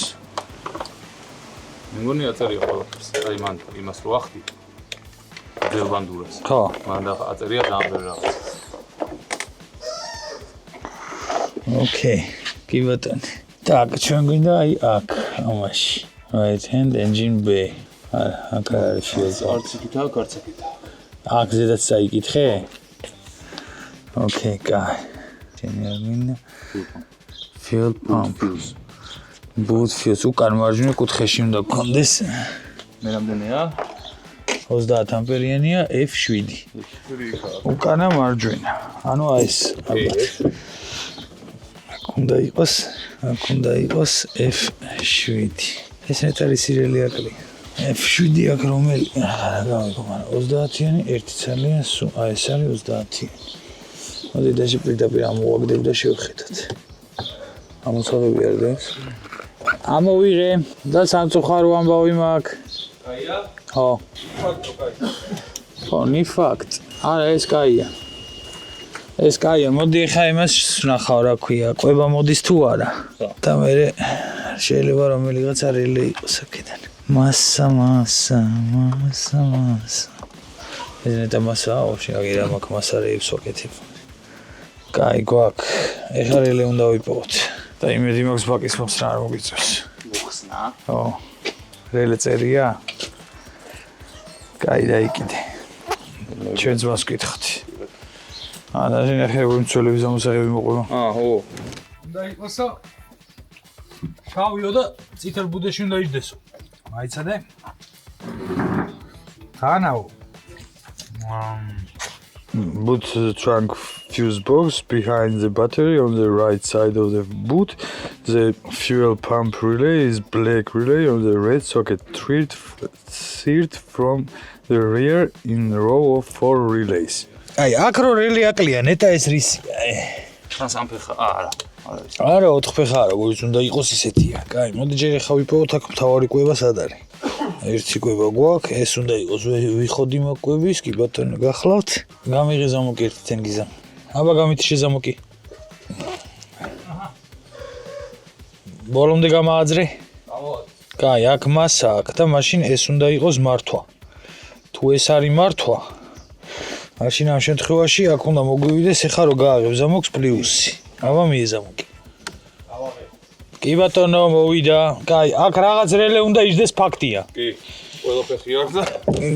მე მგონი აწერია ყველაფერს. აი მან იმას რო ახდი. ძელბანდურას. ხო. მან და აწერია დამბერ რაღაც. ოკეი, კი ბატონო. так, ჩვენ გვინდა აი აქ, ამაში. Right hand engine bay. აქ არის ფიუზი. არც იქით აქ, არც იქით. აქ ზედაც წაიკითხე? ოკეი, კაი. General fuel pump. Boot fuse უკან მარჯვნივ კუთხეში უნდა გქონდეს. მე რამდენია? 30 ამპერიანია F7. უკანა მარჯვენა. ანუ აი ეს ალბათ. უნდა იყოს F7. ეს ნეტარი სირელი აკლია. F7 აქ რომელი? არა, გავიგო, მაგრამ 30-იანი ერთი ძალიან სულ. აი ეს არის 30-იანი. მოდი დაჟე პირდაპირ ამოვაგდებ და შევხედოთ. ამოწოდები არ დებს? ამოვიღე და სამწუხარო ამბავი მაქვს. კაია? ხო. ფაქტო კაი. ხო, ნიფაქტ. არა, ეს კაია. ეს კაია, მოდი ხა იმას ვნახავ რა ქვია, ყვება მოდის თუ არა. და მე შეიძლება რომელიღაცა რელე იყოს აქედან. მასა. ესნეთა მასა, ვაფშე აგერა მაქვს მასა რეებს ვაკეთებ. კაი, გვაქვს. ეხლა რელე უნდა ვიპოვოთ. და იმედი მაქვს ბაკის მოხსნა არ მოგიწევს. მოხსნა? ხო. რელე წერია? კაი, დაიკიდე. ჩვენც მას ვკითხოთ. და ნახე უიმცველების ამოსაღები მოყვება. ხო. უნდა იყოსო. შავიო და წითელ ბუდეში უნდა იჯდესო. მაიცადე? თანაო. Boot trunk fuse box behind the battery on the right side of the boot. The fuel pump relay is black relay on the red socket, third from the rear in a row of 4 relays. აი, აქ რო რელი აკლია, ნეტა ეს რისია. თან სამფეხა, არა. არა, 4 ფეხა არა, როგორც უნდა იყოს ისეთია. კაი, მოდი ჯერ ახლა ვიპოვოთ აქ მთავარი კვება სად არის. ერთი კვება გვაქვს, ეს უნდა იყოს ვიხოდი მოკვების, კი ბატონო, გახლავთ. გამიღე ზამოკი ერთი თენგიზა. აბა გამითიშე ზამოკი. ბოლომდე გამააძრე? გამოვაძრე. კაი, აქ მასა აქვს და მაშინ ეს უნდა იყოს მართვა. თუ ეს არის მართვა, მაშინ ამ შემთხვევაში აქ უნდა მოგვივიდეს ეხლა რო გააღებ ზამოკს პლუსი. აბა მიეზამოკი. კი ბატონო, მოვიდა. კაი, აქ რაღაც რელე უნდა იჯდეს ფაქტია. კი. ყველა ფეხი აქვს და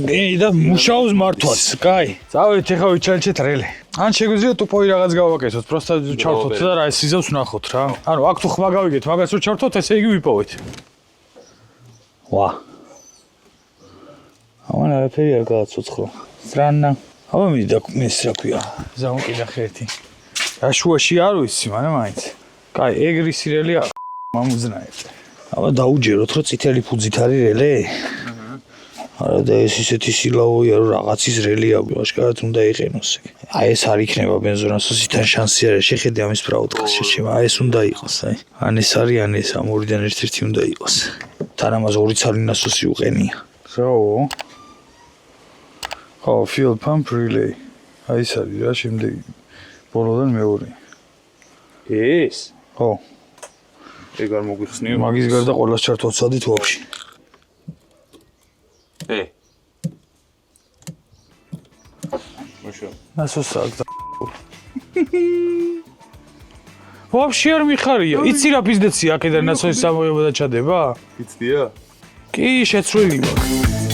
კი და მუშაობს მართვაც. კაი. წავედით ეხლა ვიჩალჩეთ რელე. ან შეგვიძლია ტუპოვი რაღაც გავაკეთოთ, პროსტა ჩავთოთ და რა ეს სიზავს ვნახოთ რა. ანუ აქ თუ ხმა გავიგეთ, მაგას რო ჩავთოთ, ესე იგი ვიპოვეთ. ვა. ამან არაფერი არ გააცოცხლო. სრანა. აბა მიდი და ეს რა ქვია? ზამოკი ნახე ერთი. რა შუაში არ ვიცი, მაგრამ მაინც. კაი, ეგრი სირელია მამუძნაეთ. აბა დაუჯეროთ, რომ წითელი ფუძით არის რელე. არა და ეს ისეთი სილავოია, რომ რაღაცის რელია, აშკარად უნდა იყენოს. აი ეს არ იქნება ბენზონასოსიდან შანსი არა, შეხედე ამის ბრაუტკას შეჩემა. აი ეს უნდა იყოს, აი. ან ეს არის, ან ეს ამ ორიდან ერთ-ერთი უნდა იყოს. თან ამას 2 ცალი ნასოსი უყენია. ხო. ხო, fuel pump relay. აი ეს არის რა, შემდეგი. ბოლოდან მეორე. ეს? ხო. ეგ არ მოგვიხსნიო? მაგის გარდა ყველას ჩართოთ სადით ვაფშე. მოშო. ნასოსა და ვაფშე არ მიხარია. იცი რა პიზდეცია აქედან ნასოსის ამოება და ჩადება? იცდია? კი, შეცვლილი მაქვს.